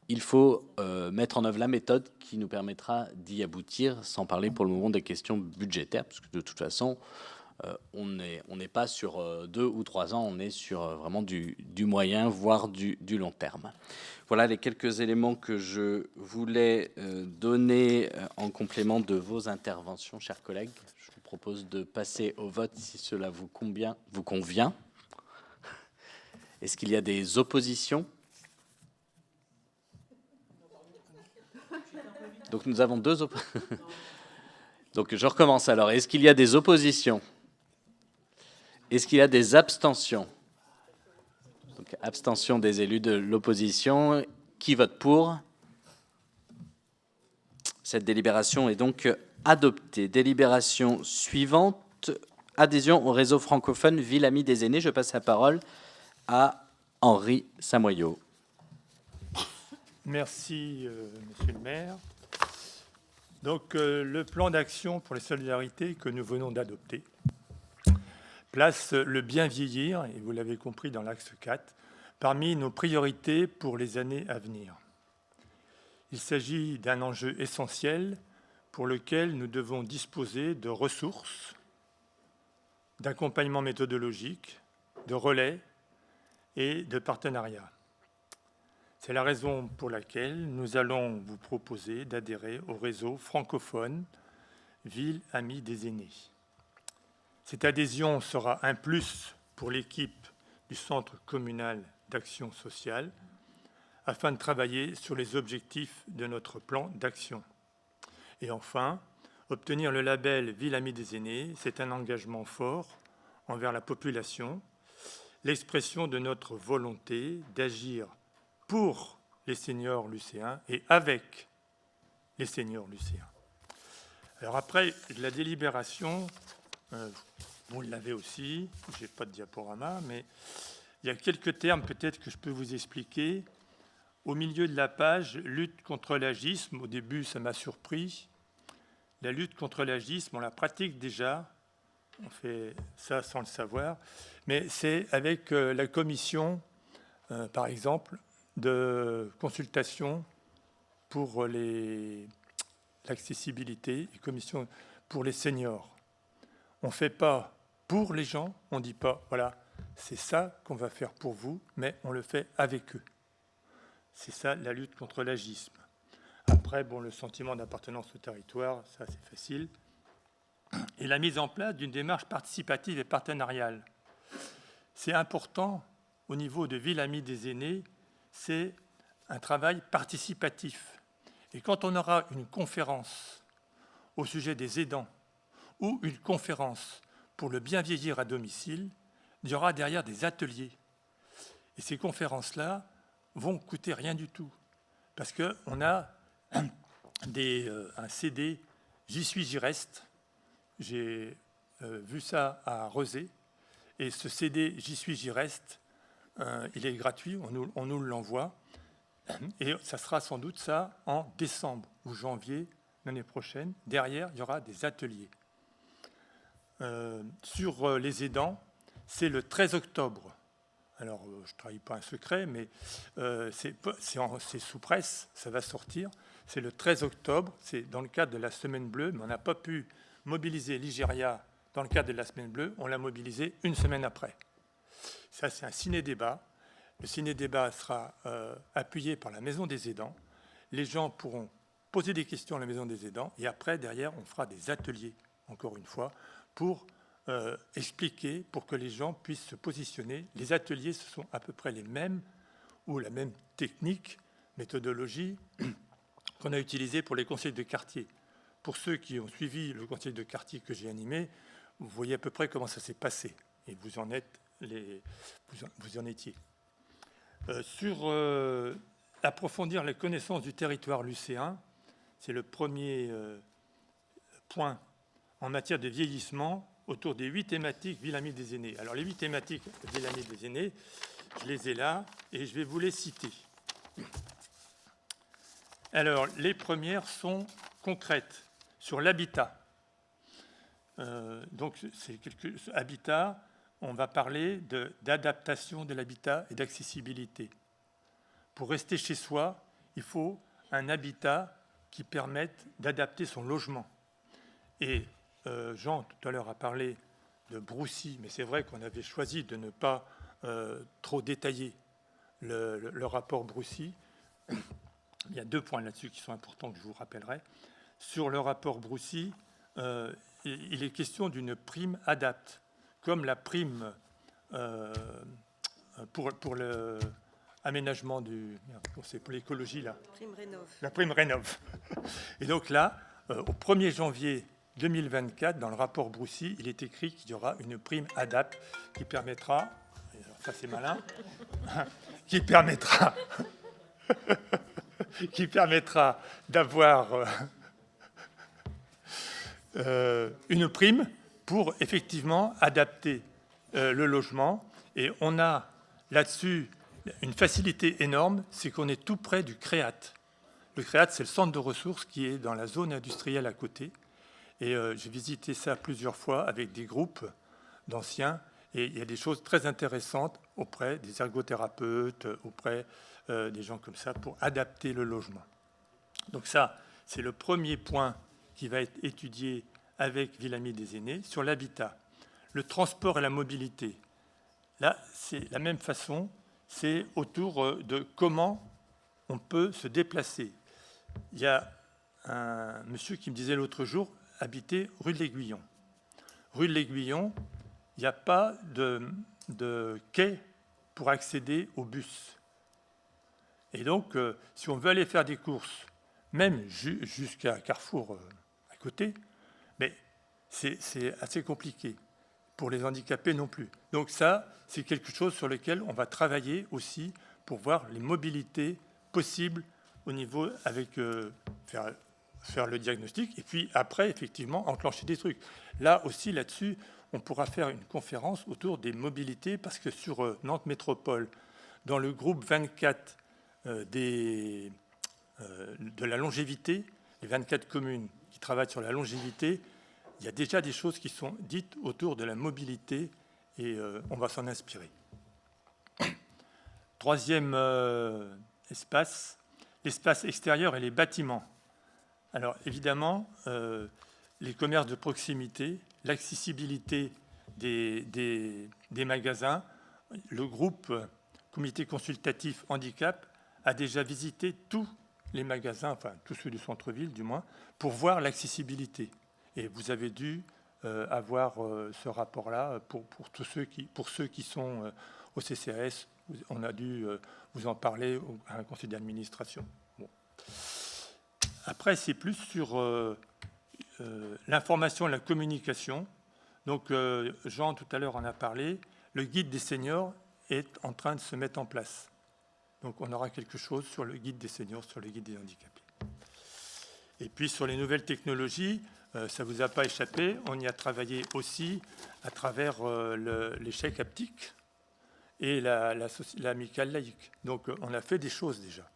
il faut mettre en œuvre la méthode qui nous permettra d'y aboutir, sans parler pour le moment des questions budgétaires, parce que de toute façon, on n'est pas sur 2 ou 3 ans, on est sur vraiment du moyen, voire du long terme. Voilà les quelques éléments que je voulais donner en complément de vos interventions, chers collègues. Je vous propose de passer au vote si cela vous convient. Est-ce qu'il y a des oppositions ? Donc nous avons 2 oppositions. Donc je recommence alors. Est-ce qu'il y a des oppositions ? Est-ce qu'il y a des abstentions ? Donc, abstention des élus de l'opposition. Qui vote pour ? Cette délibération est donc adoptée. Délibération suivante, adhésion au réseau francophone Ville Amie des Aînés. Je passe la parole à Henri Samoyau. Merci, monsieur le maire. Donc, le plan d'action pour les solidarités que nous venons d'adopter place le bien vieillir, et vous l'avez compris dans l'axe 4, parmi nos priorités pour les années à venir. Il s'agit d'un enjeu essentiel pour lequel nous devons disposer de ressources, d'accompagnement méthodologique, de relais et de partenariats. C'est la raison pour laquelle nous allons vous proposer d'adhérer au réseau francophone Ville Amie des Aînés. Cette adhésion sera un plus pour l'équipe du Centre communal d'action sociale afin de travailler sur les objectifs de notre plan d'action. Et enfin, obtenir le label Ville Amie des Aînés, c'est un engagement fort envers la population, l'expression de notre volonté d'agir pour les seniors lucéens et avec les seniors lucéens. Alors après la délibération, Vous l'avez aussi, je n'ai pas de diaporama, mais il y a quelques termes peut-être que je peux vous expliquer. Au milieu de la page, lutte contre l'agisme, au début ça m'a surpris. La lutte contre l'agisme, on la pratique déjà, on fait ça sans le savoir, mais c'est avec la commission, par exemple, de consultation pour l'accessibilité, et commission pour les seniors. On ne fait pas pour les gens, on ne dit pas, voilà, c'est ça qu'on va faire pour vous, mais on le fait avec eux. C'est ça la lutte contre l'agisme. Après, bon, le sentiment d'appartenance au territoire, ça c'est facile. Et la mise en place d'une démarche participative et partenariale. C'est important au niveau de Ville Amie des aînés, c'est un travail participatif. Et quand on aura une conférence au sujet des aidants ou une conférence pour le bien vieillir à domicile, il y aura derrière des ateliers. Et ces conférences-là vont coûter rien du tout. Parce qu'on a un CD « J'y suis, j'y reste ». J'ai vu ça à Rezé. Et ce CD « J'y suis, j'y reste », il est gratuit, on nous l'envoie. Et ça sera sans doute ça en décembre ou janvier l'année prochaine. Derrière, il y aura des ateliers. Sur les aidants, c'est le 13 octobre. Alors, je ne trahis pas un secret, mais c'est sous presse, ça va sortir. C'est le 13 octobre, c'est dans le cadre de la Semaine Bleue, mais on n'a pas pu mobiliser l'Igéria dans le cadre de la Semaine Bleue, on l'a mobilisé une semaine après. Ça, c'est un ciné-débat. Le ciné-débat sera appuyé par la Maison des aidants. Les gens pourront poser des questions à la Maison des aidants, et après, derrière, on fera des ateliers, encore une fois, pour expliquer, pour que les gens puissent se positionner. Les ateliers, ce sont à peu près les mêmes, ou la même technique, méthodologie, qu'on a utilisée pour les conseils de quartier. Pour ceux qui ont suivi le conseil de quartier que j'ai animé, vous voyez à peu près comment ça s'est passé, et vous en étiez. Sur approfondir les connaissances du territoire lucéen, c'est le premier point en matière de vieillissement autour des 8 thématiques Ville Amie des aînés. Alors les 8 thématiques Ville Amie des aînés, je les ai là et je vais vous les citer. Alors les premières sont concrètes sur l'habitat. Donc c'est habitat, on va parler d'adaptation de l'habitat et d'accessibilité. Pour rester chez soi, il faut un habitat qui permette d'adapter son logement. Et Jean, tout à l'heure, a parlé de Broussy, mais c'est vrai qu'on avait choisi de ne pas trop détailler le rapport Broussy. Il y a 2 points là-dessus qui sont importants que je vous rappellerai. Sur le rapport Broussy, il est question d'une prime adapte, comme la prime pour l'aménagement c'est pour l'écologie là. Prime Rénov. La prime Rénov. Et donc là, au 1er janvier 2024, dans le rapport Broussy, il est écrit qu'il y aura une prime adapte qui permettra, ça c'est malin, qui permettra d'avoir une prime pour effectivement adapter le logement. Et on a là-dessus une facilité énorme, c'est qu'on est tout près du CREAT. Le CREAT, c'est le centre de ressources qui est dans la zone industrielle à côté. Et j'ai visité ça plusieurs fois avec des groupes d'anciens. Et il y a des choses très intéressantes auprès des ergothérapeutes, auprès des gens comme ça, pour adapter le logement. Donc ça, c'est le premier point qui va être étudié avec Ville Amie des aînés. Sur l'habitat, le transport et la mobilité. Là, c'est la même façon, c'est autour de comment on peut se déplacer. Il y a un monsieur qui me disait l'autre jour, habiter rue de l'Aiguillon. Rue de l'Aiguillon, il n'y a pas de quai pour accéder au bus. Et donc, si on veut aller faire des courses, même jusqu'à Carrefour à côté, mais c'est assez compliqué. Pour les handicapés non plus. Donc ça, c'est quelque chose sur lequel on va travailler aussi pour voir les mobilités possibles au niveau avec faire le diagnostic et puis après, effectivement, enclencher des trucs. Là aussi, là-dessus, on pourra faire une conférence autour des mobilités, parce que sur Nantes Métropole, dans le groupe 24 de la longévité, les 24 communes qui travaillent sur la longévité, il y a déjà des choses qui sont dites autour de la mobilité et on va s'en inspirer. Troisième espace, l'espace extérieur et les bâtiments. Alors évidemment, les commerces de proximité, l'accessibilité des magasins, le groupe Comité consultatif handicap a déjà visité tous les magasins, enfin tous ceux du centre-ville du moins, pour voir l'accessibilité. Et vous avez dû avoir ce rapport-là pour ceux qui sont au CCAS. On a dû vous en parler à un conseil d'administration. Bon. Après, c'est plus sur l'information et la communication. Donc, Jean, tout à l'heure, en a parlé. Le guide des seniors est en train de se mettre en place. Donc, on aura quelque chose sur le guide des seniors, sur le guide des handicapés. Et puis, sur les nouvelles technologies, ça ne vous a pas échappé, on y a travaillé aussi à travers les chèques haptiques et l'amicale laïque. Donc, on a fait des choses déjà.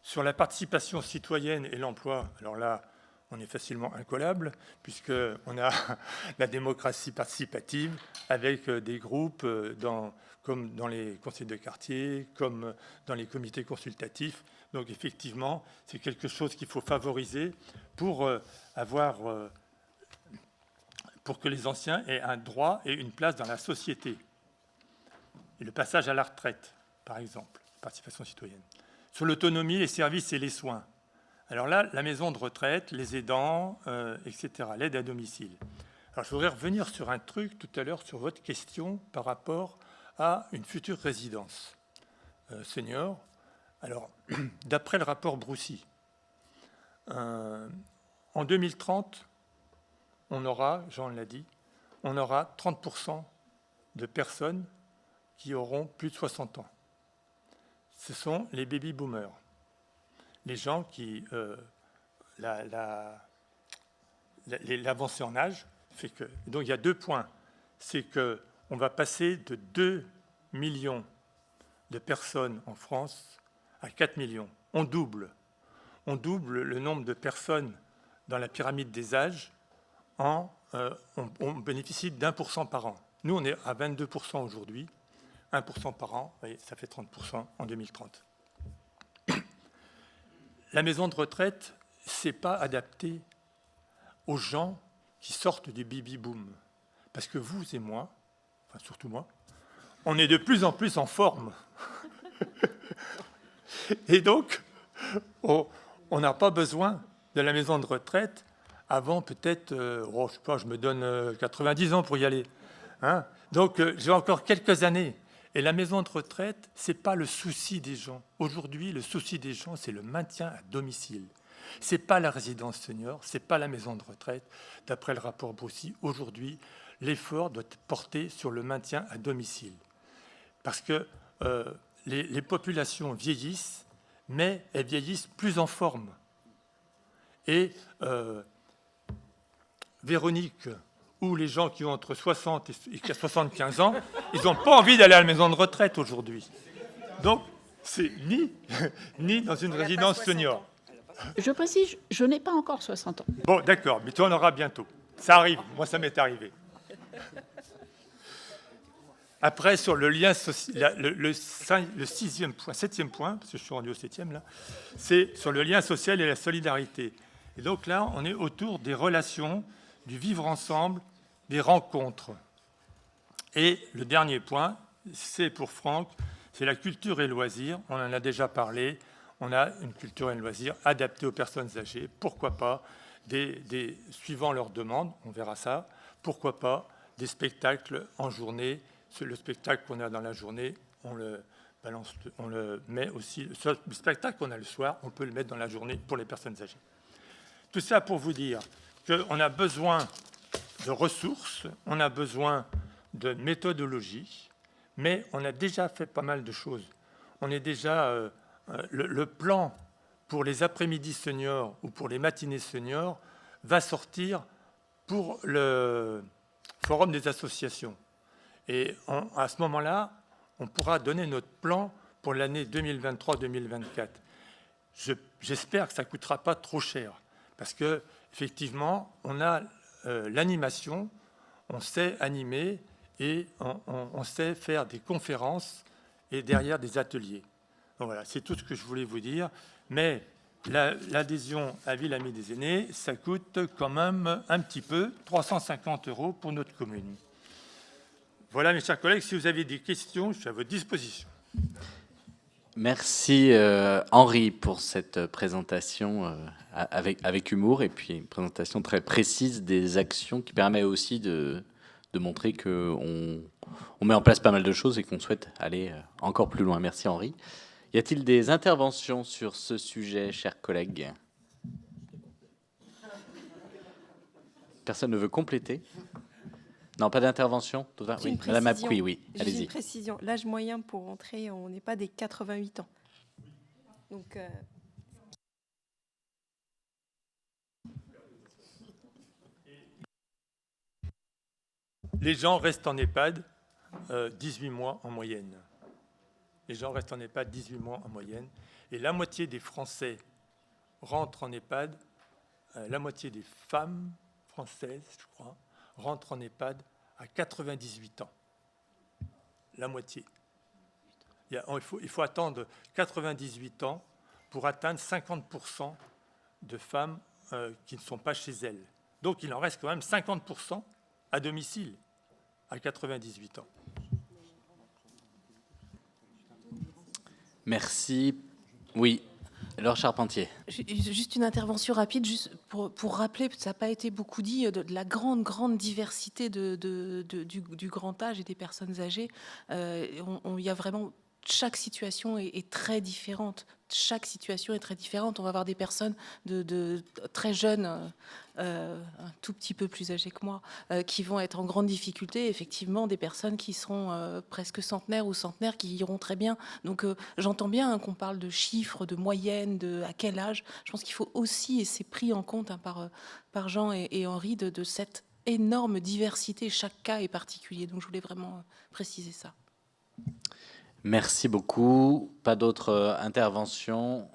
Sur la participation citoyenne et l'emploi, alors là, on est facilement incollable, puisqu'on a la démocratie participative avec des groupes comme dans les conseils de quartier, comme dans les comités consultatifs. Donc effectivement, c'est quelque chose qu'il faut favoriser pour que les anciens aient un droit et une place dans la société. Et le passage à la retraite, par exemple, participation citoyenne. Sur l'autonomie, les services et les soins. Alors là, la maison de retraite, les aidants, etc., l'aide à domicile. Alors je voudrais revenir sur un truc tout à l'heure, sur votre question par rapport à une future résidence senior. Alors, d'après le rapport Broussy, en 2030, on aura, Jean l'a dit, on aura 30% de personnes qui auront plus de 60 ans. Ce sont les baby-boomers, les gens qui... l'avancée en âge fait que... Donc il y a 2 points. C'est qu'on va passer de 2 millions de personnes en France à 4 millions. On double le nombre de personnes dans la pyramide des âges. On bénéficie d'1% par an. Nous, on est à 22% aujourd'hui. 1% par an, et ça fait 30% en 2030. La maison de retraite, ce n'est pas adapté aux gens qui sortent du baby-boom. Parce que vous et moi, enfin surtout moi, on est de plus en plus en forme. Et donc, on n'a pas besoin de la maison de retraite avant peut-être, je sais pas, je me donne 90 ans pour y aller. Hein, donc, j'ai encore quelques années. Et la maison de retraite, ce n'est pas le souci des gens. Aujourd'hui, le souci des gens, c'est le maintien à domicile. Ce n'est pas la résidence senior, ce n'est pas la maison de retraite. D'après le rapport Broussy, aujourd'hui, l'effort doit être porté sur le maintien à domicile. Parce que les populations vieillissent, mais elles vieillissent plus en forme. Et Véronique, ou les gens qui ont entre 60 et 75 ans, ils n'ont pas envie d'aller à la maison de retraite aujourd'hui. Donc, c'est ni dans une résidence senior. Je précise, je n'ai pas encore 60 ans. Bon, d'accord, mais tu en auras bientôt. Ça arrive, moi ça m'est arrivé. Après, sur le lien social, le 6e point, 7e point, parce que je suis rendu au 7e là, c'est sur le lien social et la solidarité. Et donc là, on est autour des relations, du vivre ensemble, des rencontres. Et le dernier point, c'est pour Franck, c'est la culture et loisirs. On en a déjà parlé. On a une culture et un loisir adaptée aux personnes âgées. Pourquoi pas, suivant leurs demandes, on verra ça, pourquoi pas des spectacles en journée. Le spectacle qu'on a dans la journée, on le balance, on le met aussi. Le spectacle qu'on a le soir, on peut le mettre dans la journée pour les personnes âgées. Tout ça pour vous dire qu'on a besoin de ressources, on a besoin de méthodologie, mais on a déjà fait pas mal de choses. On est déjà... le plan pour les après-midi seniors ou pour les matinées seniors va sortir pour le forum des associations. Et à ce moment-là, on pourra donner notre plan pour l'année 2023-2024. J'espère que ça ne coûtera pas trop cher, parce qu'effectivement, on a l'animation, on sait animer et on sait faire des conférences et derrière des ateliers. Donc voilà, c'est tout ce que je voulais vous dire. Mais l'adhésion à Ville Amie des Aînés, ça coûte quand même un petit peu, 350 € pour notre commune. Voilà, mes chers collègues, si vous avez des questions, je suis à votre disposition. Merci Henri pour cette présentation avec humour et puis une présentation très précise des actions qui permet aussi de montrer qu'on met en place pas mal de choses et qu'on souhaite aller encore plus loin. Merci Henri. Y a-t-il des interventions sur ce sujet, chers collègues? Personne ne veut compléter? Non, pas d'intervention? Oui, Madame Apouy, oui, J'ai allez-y. une précision. L'âge moyen pour entrer, on n'est pas des 88 ans. Donc, Les gens restent en EHPAD 18 mois en moyenne. Les gens restent en EHPAD 18 mois en moyenne. Et la moitié des Français rentrent en EHPAD, la moitié des femmes françaises, je crois, rentrent en EHPAD à 98 ans. La moitié. Il faut attendre 98 ans pour atteindre 50% de femmes qui ne sont pas chez elles. Donc il en reste quand même 50% à domicile à 98 ans. Merci. Oui, Laure Charpentier. Juste une intervention rapide, juste pour rappeler, ça n'a pas été beaucoup dit, de la grande diversité du grand âge et des personnes âgées. Il y a vraiment... Chaque situation est très différente. Chaque situation est très différente. On va avoir des personnes de très jeunes, un tout petit peu plus âgées que moi, qui vont être en grande difficulté. Effectivement, des personnes qui seront presque centenaires ou centenaires qui iront très bien. Donc, j'entends bien qu'on parle de chiffres, de moyenne, à quel âge. Je pense qu'il faut aussi, et c'est pris en compte par Jean et Henri, de cette énorme diversité. Chaque cas est particulier. Donc, je voulais vraiment préciser ça. Merci beaucoup. Pas d'autres interventions.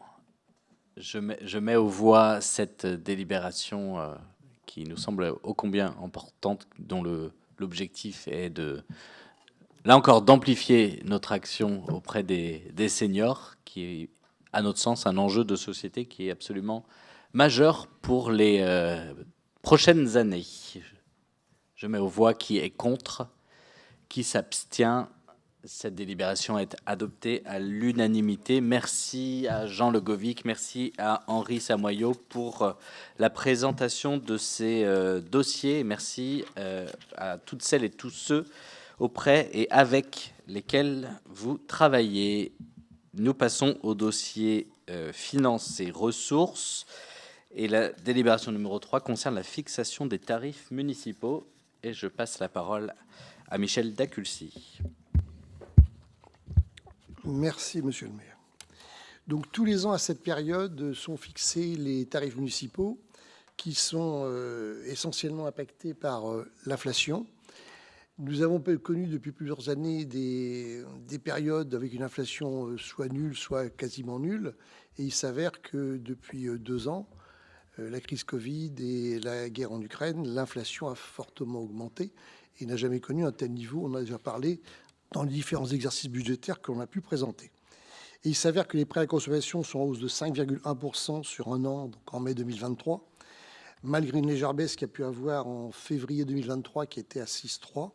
Je mets aux voix cette délibération qui nous semble ô combien importante, dont l'objectif est là encore, d'amplifier notre action auprès des seniors, qui est, à notre sens, un enjeu de société qui est absolument majeur pour les prochaines années. Je mets aux voix qui est contre, qui s'abstient. Cette délibération est adoptée à l'unanimité. Merci à Jean Legovic, merci à Henri Samoyau pour la présentation de ces dossiers. Merci à toutes celles et tous ceux auprès et avec lesquels vous travaillez. Nous passons au dossier finances et ressources. Et la délibération numéro 3 concerne la fixation des tarifs municipaux. Et je passe la parole à Michel Daculcy. Merci, Monsieur le maire. Donc, tous les ans, à cette période, sont fixés les tarifs municipaux qui sont essentiellement impactés par l'inflation. Nous avons connu depuis plusieurs années des périodes avec une inflation soit nulle, soit quasiment nulle. Et il s'avère que depuis 2 ans, la crise Covid et la guerre en Ukraine, l'inflation a fortement augmenté et n'a jamais connu un tel niveau. On en a déjà parlé dans les différents exercices budgétaires que l'on a pu présenter. Et il s'avère que les prêts à la consommation sont en hausse de 5,1% sur un an, donc en mai 2023, malgré une légère baisse qu'il y a pu avoir en février 2023 qui était à 6,3%,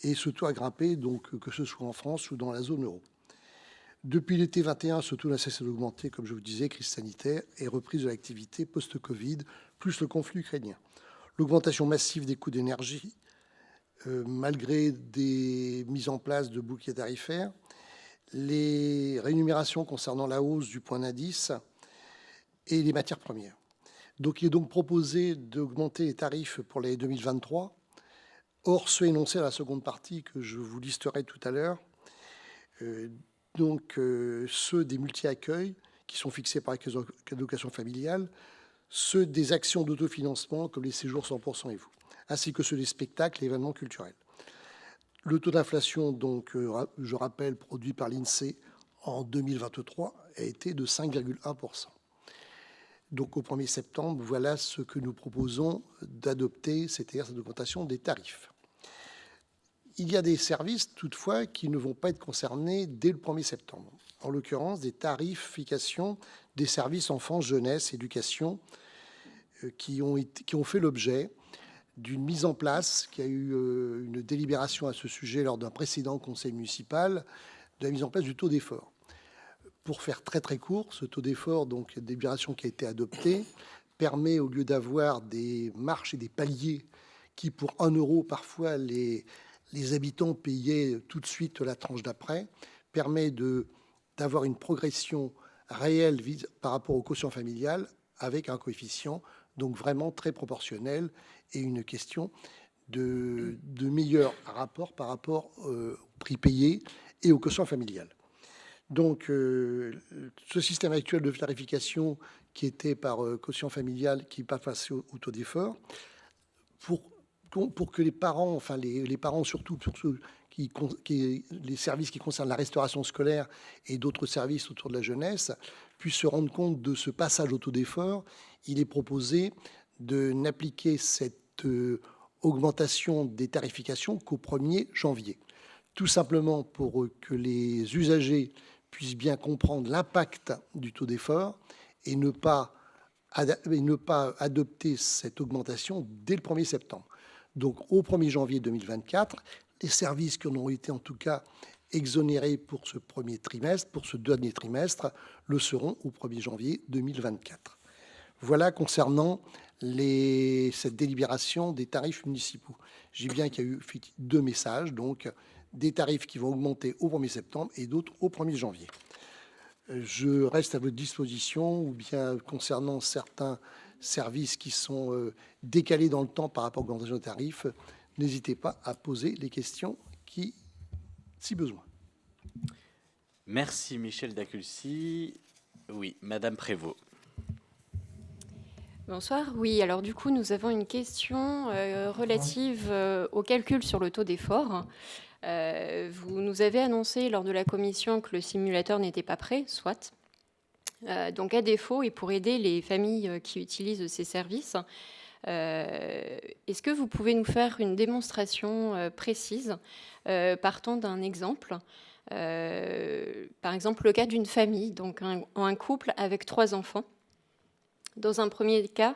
et ce taux a grimpé, donc, que ce soit en France ou dans la zone euro. Depuis l'été 21, ce taux n'a cessé d'augmenter, comme je vous disais, crise sanitaire et reprise de l'activité post-Covid, plus le conflit ukrainien. L'augmentation massive des coûts d'énergie, malgré des mises en place de boucliers tarifaires, les rémunérations concernant la hausse du point d'indice et les matières premières. Donc, il est donc proposé d'augmenter les tarifs pour l'année 2023, hors ceux énoncés à la seconde partie que je vous listerai tout à l'heure. Ceux des multi-accueils qui sont fixés par la caisse d'allocation familiale ceux des actions d'autofinancement comme les séjours 100% et vous, ainsi que ceux des spectacles et événements culturels. Le taux d'inflation, donc, je rappelle, produit par l'INSEE en 2023 a été de 5,1%. Donc au 1er septembre, voilà ce que nous proposons d'adopter, c'est-à-dire cette augmentation des tarifs. Il y a des services, toutefois, qui ne vont pas être concernés dès le 1er septembre. En l'occurrence, des tarifications des services enfants, jeunesse, éducation, qui ont fait l'objet d'une mise en place, qui a eu une délibération à ce sujet lors d'un précédent conseil municipal, de la mise en place du taux d'effort. Pour faire très très court, ce taux d'effort, donc la délibération qui a été adoptée, permet, au lieu d'avoir des marches et des paliers qui, pour 1 euro, parfois les habitants payaient tout de suite la tranche d'après, permet d'avoir une progression réelle par rapport au quotient familial avec un coefficient donc vraiment très proportionnel et une question de meilleur rapport par rapport au prix payé et au quotient familial. Donc, ce système actuel de tarification qui était par quotient familial, qui n'est pas passé au taux d'effort, pour que les parents, enfin les parents surtout, pour ceux les services qui concernent la restauration scolaire et d'autres services autour de la jeunesse, puissent se rendre compte de ce passage au taux d'effort, il est proposé de n'appliquer cette augmentation des tarifications qu'au 1er janvier. Tout simplement pour que les usagers puissent bien comprendre l'impact du taux d'effort et ne pas adopter cette augmentation dès le 1er septembre. Donc, au 1er janvier 2024, les services qui en ont été en tout cas exonérés pour ce premier trimestre, pour ce dernier trimestre, le seront au 1er janvier 2024. Voilà concernant cette délibération des tarifs municipaux. J'ai bien qu'il y a eu 2 messages, donc des tarifs qui vont augmenter au 1er septembre et d'autres au 1er janvier. Je reste à votre disposition, ou bien concernant certains services qui sont décalés dans le temps par rapport à l'augmentation des tarifs, n'hésitez pas à poser les questions si besoin. Merci Michel Daculcy. Oui, Madame Prévost. Bonsoir. Oui, alors du coup, nous avons une question relative au calcul sur le taux d'effort. Vous nous avez annoncé lors de la commission que le simulateur n'était pas prêt, soit. Donc à défaut, et pour aider les familles qui utilisent ces services, est-ce que vous pouvez nous faire une démonstration précise partant d'un exemple par exemple, le cas d'une famille, donc un couple avec 3 enfants. Dans un premier cas,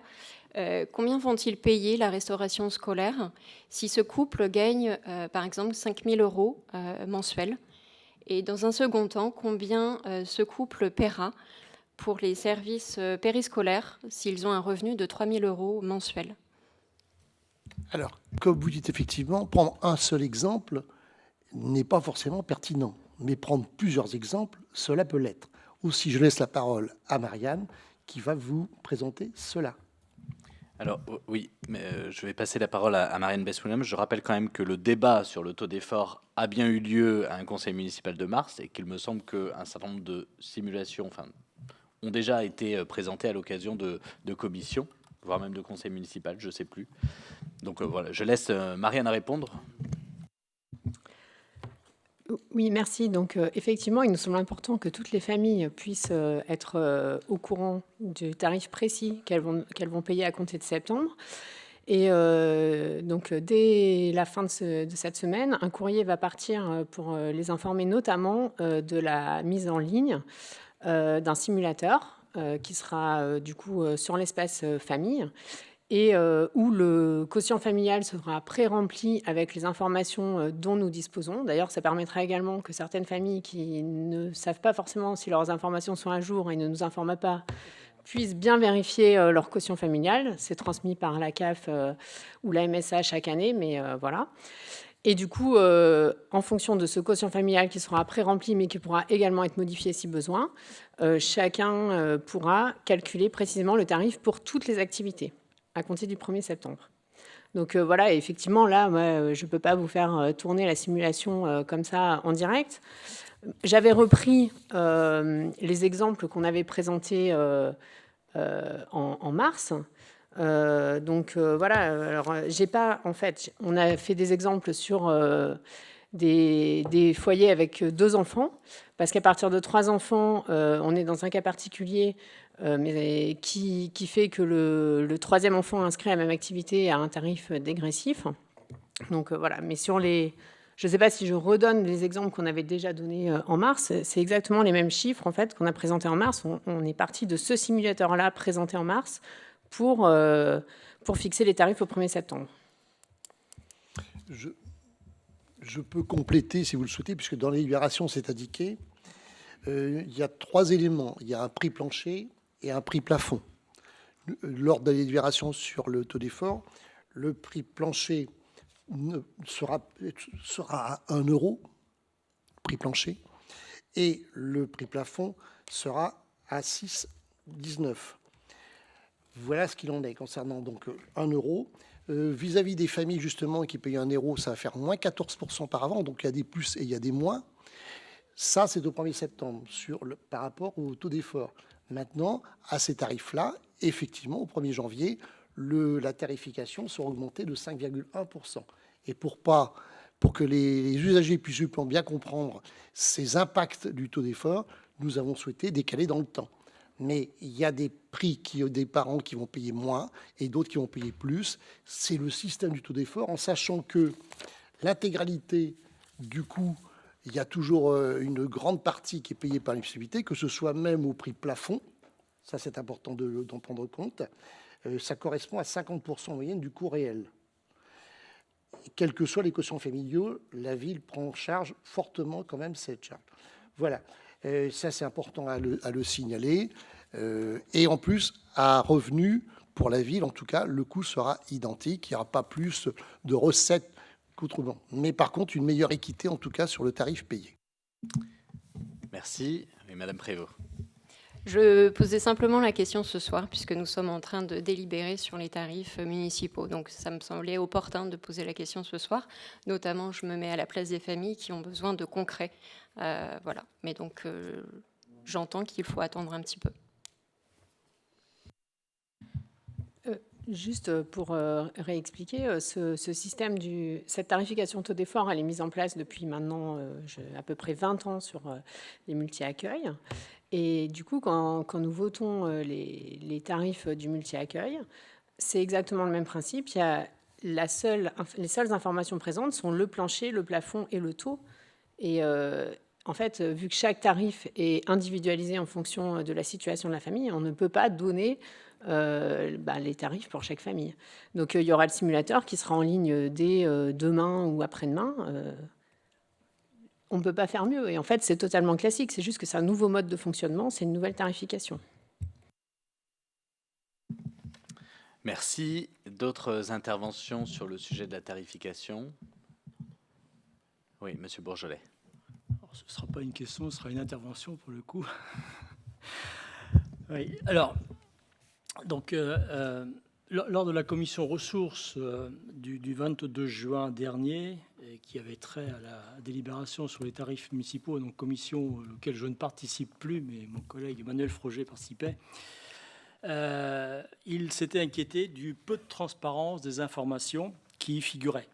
combien vont-ils payer la restauration scolaire si ce couple gagne, par exemple, 5 000 euros mensuels? Et dans un second temps, combien ce couple paiera pour les services périscolaires s'ils ont un revenu de 3 000 euros mensuels? Alors, comme vous dites effectivement, prendre un seul exemple n'est pas forcément pertinent, mais prendre plusieurs exemples, cela peut l'être. Aussi, je laisse la parole à Marianne, qui va vous présenter cela. Alors oui, mais je vais passer la parole à Marianne Bess-Williams. Je rappelle quand même que le débat sur le taux d'effort a bien eu lieu à un conseil municipal de mars et qu'il me semble qu'un certain nombre de simulations ont déjà été présentées à l'occasion de commissions, voire même de conseil municipal, je ne sais plus. Donc voilà, je laisse Marianne répondre. Oui, merci. Donc, effectivement, il nous semble important que toutes les familles puissent être au courant du tarif précis qu'elles vont payer à compter de septembre. Et donc, dès la fin de cette semaine, un courrier va partir pour les informer notamment de la mise en ligne d'un simulateur qui sera du coup sur l'espace famille, et où le quotient familial sera pré-rempli avec les informations dont nous disposons. D'ailleurs, ça permettra également que certaines familles qui ne savent pas forcément si leurs informations sont à jour et ne nous informent pas puissent bien vérifier leur quotient familial. C'est transmis par la CAF ou la MSA chaque année, mais voilà. Et du coup, en fonction de ce quotient familial qui sera pré-rempli, mais qui pourra également être modifié si besoin, chacun pourra calculer précisément le tarif pour toutes les activités à compter du 1er septembre. Donc voilà, et effectivement, là, moi, je ne peux pas vous faire tourner la simulation comme ça en direct. J'avais repris les exemples qu'on avait présentés en mars. Voilà. Alors, j'ai pas, en fait, on a fait des exemples sur des foyers avec 2 enfants, parce qu'à partir de 3 enfants, on est dans un cas particulier, mais qui fait que le 3e enfant inscrit à la même activité a un tarif dégressif. Donc voilà. Mais sur les, je ne sais pas si je redonne les exemples qu'on avait déjà donnés en mars, c'est exactement les mêmes chiffres en fait qu'on a présentés en mars. On est parti de ce simulateur-là présenté en mars pour fixer les tarifs au 1er septembre. Je peux compléter si vous le souhaitez, puisque dans les libérations, c'est indiqué. Il y a 3 éléments. Il y a un prix plancher et un prix plafond. Lors de la libération sur le taux d'effort, le prix plancher sera à 1 €, prix plancher, et le prix plafond sera à 6,19 €. Voilà ce qu'il en est concernant donc 1 €. Vis-à-vis des familles justement qui payent 1 €, ça va faire moins 14% par avant, donc il y a des plus et il y a des moins. Ça, c'est au 1er septembre par rapport au taux d'effort. Maintenant, à ces tarifs-là, effectivement, au 1er janvier, la tarification sera augmentée de 5,1%. Et pour que les usagers puissent bien comprendre ces impacts du taux d'effort, nous avons souhaité décaler dans le temps. Mais il y a des prix des parents qui vont payer moins et d'autres qui vont payer plus. C'est le système du taux d'effort, en sachant que l'intégralité du coût, il y a toujours une grande partie qui est payée par les municipalités, que ce soit même au prix plafond. Ça, c'est important d'en prendre compte. Ça correspond à 50% en moyenne du coût réel. Quels que soient les quotients familiaux, la ville prend en charge fortement quand même cette charge. Voilà. Ça, c'est important à le signaler. Et en plus, à revenu, pour la ville, en tout cas, le coût sera identique. Il n'y aura pas plus de recettes qu'autrement. Mais par contre, une meilleure équité, en tout cas, sur le tarif payé. Merci. Et Madame Prévost. Je posais simplement la question ce soir, puisque nous sommes en train de délibérer sur les tarifs municipaux. Donc, ça me semblait opportun de poser la question ce soir. Notamment, je me mets à la place des familles qui ont besoin de concret. Voilà. Mais donc, j'entends qu'il faut attendre un petit peu. Juste pour réexpliquer, ce système, cette tarification taux d'effort, elle est mise en place depuis maintenant à peu près 20 ans sur les multi-accueils. Et du coup, quand nous votons les tarifs du multi-accueil, c'est exactement le même principe. Il y a les seules informations présentes sont le plancher, le plafond et le taux. Et en fait, vu que chaque tarif est individualisé en fonction de la situation de la famille, on ne peut pas donner les tarifs pour chaque famille. Donc, il y aura le simulateur qui sera en ligne dès demain ou après-demain. On ne peut pas faire mieux. Et en fait, c'est totalement classique. C'est juste que c'est un nouveau mode de fonctionnement, c'est une nouvelle tarification. Merci. D'autres interventions sur le sujet de la tarification? Oui, Monsieur Bourgeolet. Alors, ce ne sera pas une question, ce sera une intervention pour le coup. Oui. Alors, donc, lors de la commission ressources du 22 juin dernier, et qui avait trait à la délibération sur les tarifs municipaux, donc commission auquel je ne participe plus, mais mon collègue Emmanuel Froger participait, il s'était inquiété du peu de transparence des informations qui y figuraient.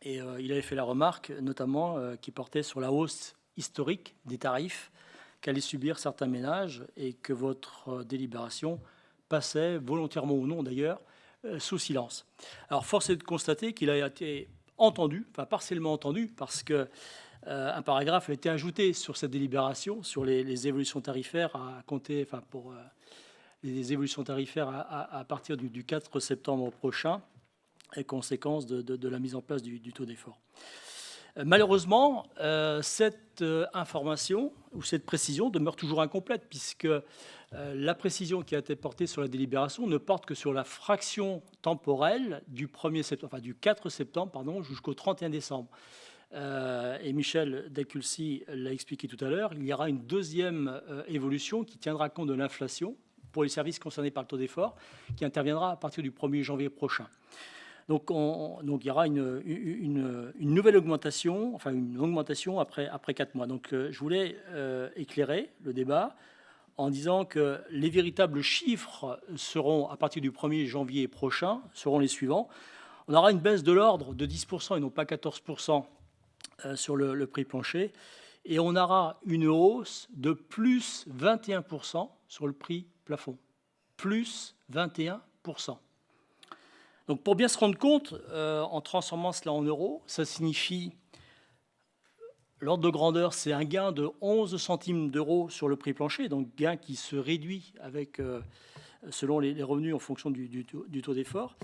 Et il avait fait la remarque, notamment, qui portait sur la hausse historique des tarifs qu'allaient subir certains ménages et que votre délibération passait, volontairement ou non d'ailleurs, sous silence. Alors, force est de constater qu'il a été entendu, enfin partiellement entendu, parce que un paragraphe a été ajouté sur cette délibération, sur les évolutions tarifaires à compter, enfin pour les évolutions tarifaires à partir du 4 septembre prochain, et conséquence de la mise en place du taux d'effort. Malheureusement, cette information ou cette précision demeure toujours incomplète, puisque la précision qui a été portée sur la délibération ne porte que sur la fraction temporelle du 4 septembre jusqu'au 31 décembre. Et Michel Daculcy l'a expliqué tout à l'heure, il y aura une deuxième évolution qui tiendra compte de l'inflation pour les services concernés par le taux d'effort, qui interviendra à partir du 1er janvier prochain. Donc il y aura une nouvelle augmentation, enfin une augmentation après 4 mois. Donc je voulais éclairer le débat en disant que les véritables chiffres seront, à partir du 1er janvier prochain, seront les suivants. On aura une baisse de l'ordre de 10% et non pas 14% sur le prix plancher. Et on aura une hausse de plus 21% sur le prix plafond. Plus 21%. Donc pour bien se rendre compte, en transformant cela en euros, ça signifie, l'ordre de grandeur, c'est un gain de 11 centimes d'euros sur le prix plancher, donc gain qui se réduit avec, selon les revenus en fonction du taux d'effort,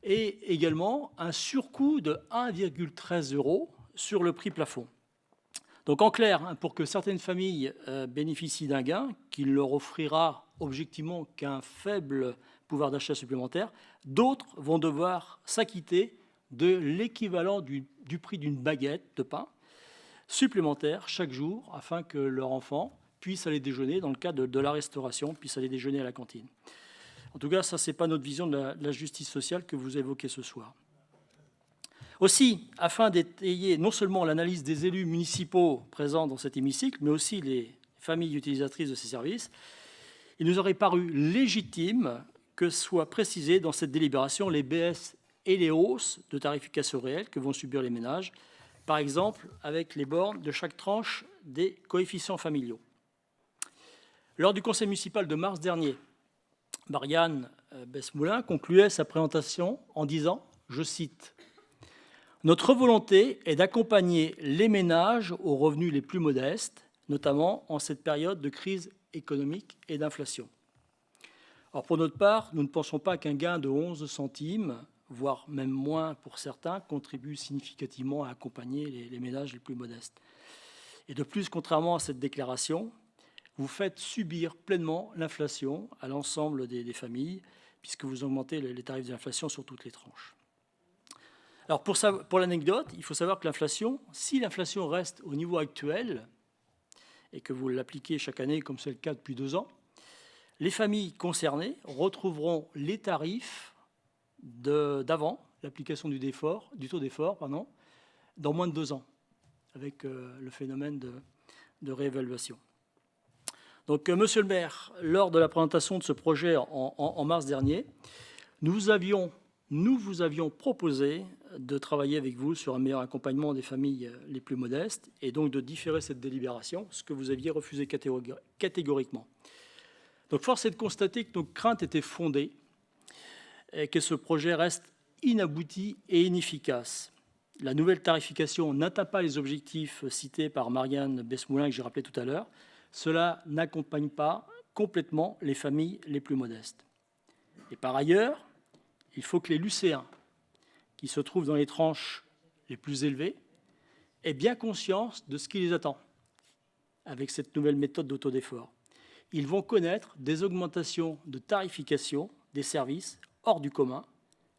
et également un surcoût de 1,13 € sur le prix plafond. Donc en clair, pour que certaines familles bénéficient d'un gain qui ne leur offrira objectivement qu'un faible pouvoir d'achat supplémentaire, d'autres vont devoir s'acquitter de l'équivalent du prix d'une baguette de pain supplémentaire chaque jour afin que leur enfant puisse aller déjeuner, dans le cadre de la restauration, puisse aller déjeuner à la cantine. En tout cas, ça, ce n'est pas notre vision de la justice sociale que vous évoquez ce soir. Aussi, afin d'étayer non seulement l'analyse des élus municipaux présents dans cet hémicycle, mais aussi les familles utilisatrices de ces services, il nous aurait paru légitime que soient précisées dans cette délibération les baisses et les hausses de tarification réelle que vont subir les ménages, par exemple avec les bornes de chaque tranche des coefficients familiaux. Lors du conseil municipal de mars dernier, Marianne Besmoulin concluait sa présentation en disant, je cite, « Notre volonté est d'accompagner les ménages aux revenus les plus modestes, notamment en cette période de crise économique et d'inflation. » Alors pour notre part, nous ne pensons pas qu'un gain de 11 centimes, voire même moins pour certains, contribue significativement à accompagner les ménages les plus modestes. Et de plus, contrairement à cette déclaration, vous faites subir pleinement l'inflation à l'ensemble des familles, puisque vous augmentez les tarifs d'inflation sur toutes les tranches. Alors pour l'anecdote, il faut savoir que l'inflation, si l'inflation reste au niveau actuel, et que vous l'appliquez chaque année comme c'est le cas depuis 2 ans, les familles concernées retrouveront les tarifs d'avant l'application du taux d'effort, dans moins de 2 ans, avec le phénomène de réévaluation. Donc, Monsieur le maire, lors de la présentation de ce projet en mars dernier, nous vous avions proposé de travailler avec vous sur un meilleur accompagnement des familles les plus modestes et donc de différer cette délibération, ce que vous aviez refusé catégoriquement. Donc, force est de constater que nos craintes étaient fondées et que ce projet reste inabouti et inefficace. La nouvelle tarification n'atteint pas les objectifs cités par Marianne Besmoulin, que j'ai rappelé tout à l'heure. Cela n'accompagne pas complètement les familles les plus modestes. Et par ailleurs, il faut que les lycéens qui se trouvent dans les tranches les plus élevées aient bien conscience de ce qui les attend avec cette nouvelle méthode d'auto d'effort. Ils vont connaître des augmentations de tarification des services hors du commun.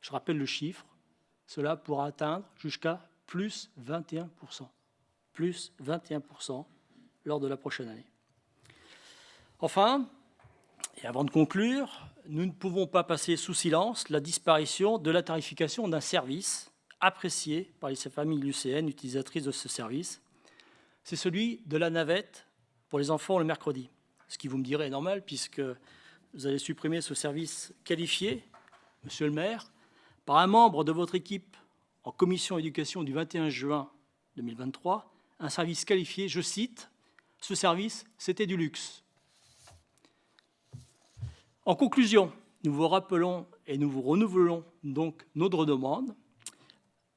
Je rappelle le chiffre, cela pourra atteindre jusqu'à plus 21%. Plus 21% lors de la prochaine année. Enfin, et avant de conclure, nous ne pouvons pas passer sous silence la disparition de la tarification d'un service apprécié par les familles lycéennes utilisatrices de ce service. C'est celui de la navette pour les enfants le mercredi. Ce qui, vous me direz, est normal puisque vous allez supprimer ce service qualifié, Monsieur le maire, par un membre de votre équipe en commission éducation du 21 juin 2023, un service qualifié, je cite, « Ce service, c'était du luxe ». En conclusion, nous vous rappelons et nous vous renouvelons donc notre demande.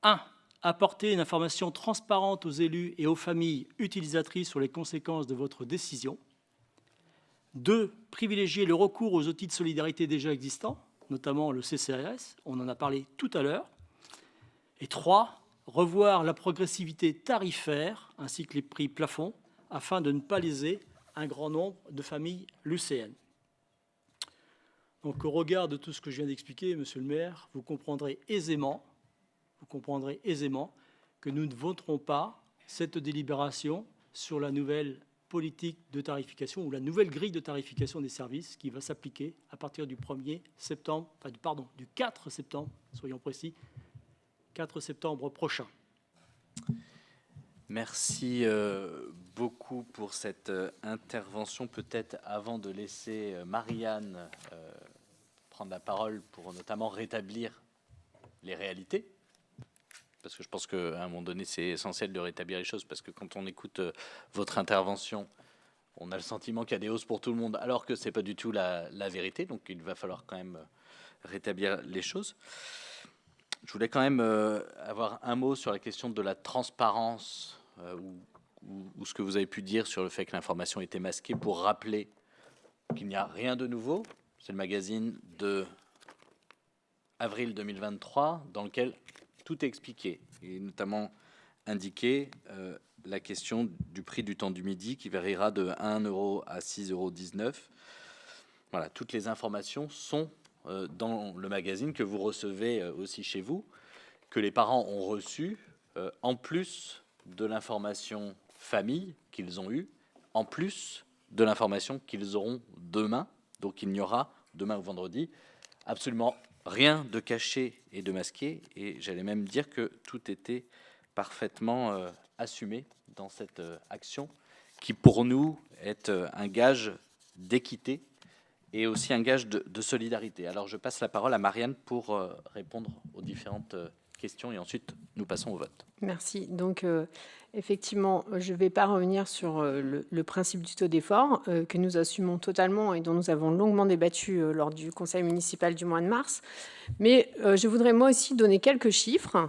1. Apporter une information transparente aux élus et aux familles utilisatrices sur les conséquences de votre décision. 2. Privilégier le recours aux outils de solidarité déjà existants, notamment le CCAS, on en a parlé tout à l'heure. Et 3. Revoir la progressivité tarifaire ainsi que les prix plafonds afin de ne pas léser un grand nombre de familles lycéennes. Donc, au regard de tout ce que je viens d'expliquer, Monsieur le maire, vous comprendrez aisément que nous ne voterons pas cette délibération sur la nouvelle politique de tarification ou la nouvelle grille de tarification des services qui va s'appliquer à partir du 1er septembre, du 4 septembre, soyons précis, 4 septembre prochain. Merci beaucoup pour cette intervention. Peut-être avant de laisser Marianne prendre la parole pour notamment rétablir les réalités, parce que je pense qu'à un moment donné, c'est essentiel de rétablir les choses, parce que quand on écoute votre intervention, on a le sentiment qu'il y a des hausses pour tout le monde, alors que ce n'est pas du tout la vérité. Donc il va falloir quand même rétablir les choses. Je voulais quand même avoir un mot sur la question de la transparence, ou ce que vous avez pu dire sur le fait que l'information était masquée, pour rappeler qu'il n'y a rien de nouveau. C'est le magazine de avril 2023 dans lequel tout est expliqué, et notamment indiqué la question du prix du temps du midi qui variera de 1 € à 6,19 €. Voilà, toutes les informations sont dans le magazine que vous recevez aussi chez vous, que les parents ont reçu, en plus de l'information famille qu'ils ont eue, en plus de l'information qu'ils auront demain. Donc il n'y aura, demain ou vendredi, absolument rien de caché et de masqué, et j'allais même dire que tout était parfaitement assumé dans cette action, qui pour nous est un gage d'équité et aussi un gage de solidarité. Alors je passe la parole à Marianne pour répondre aux différentes questions, et ensuite nous passons au vote. Merci. Donc, effectivement, je ne vais pas revenir sur le principe du taux d'effort que nous assumons totalement et dont nous avons longuement débattu lors du conseil municipal du mois de mars. Mais je voudrais moi aussi donner quelques chiffres,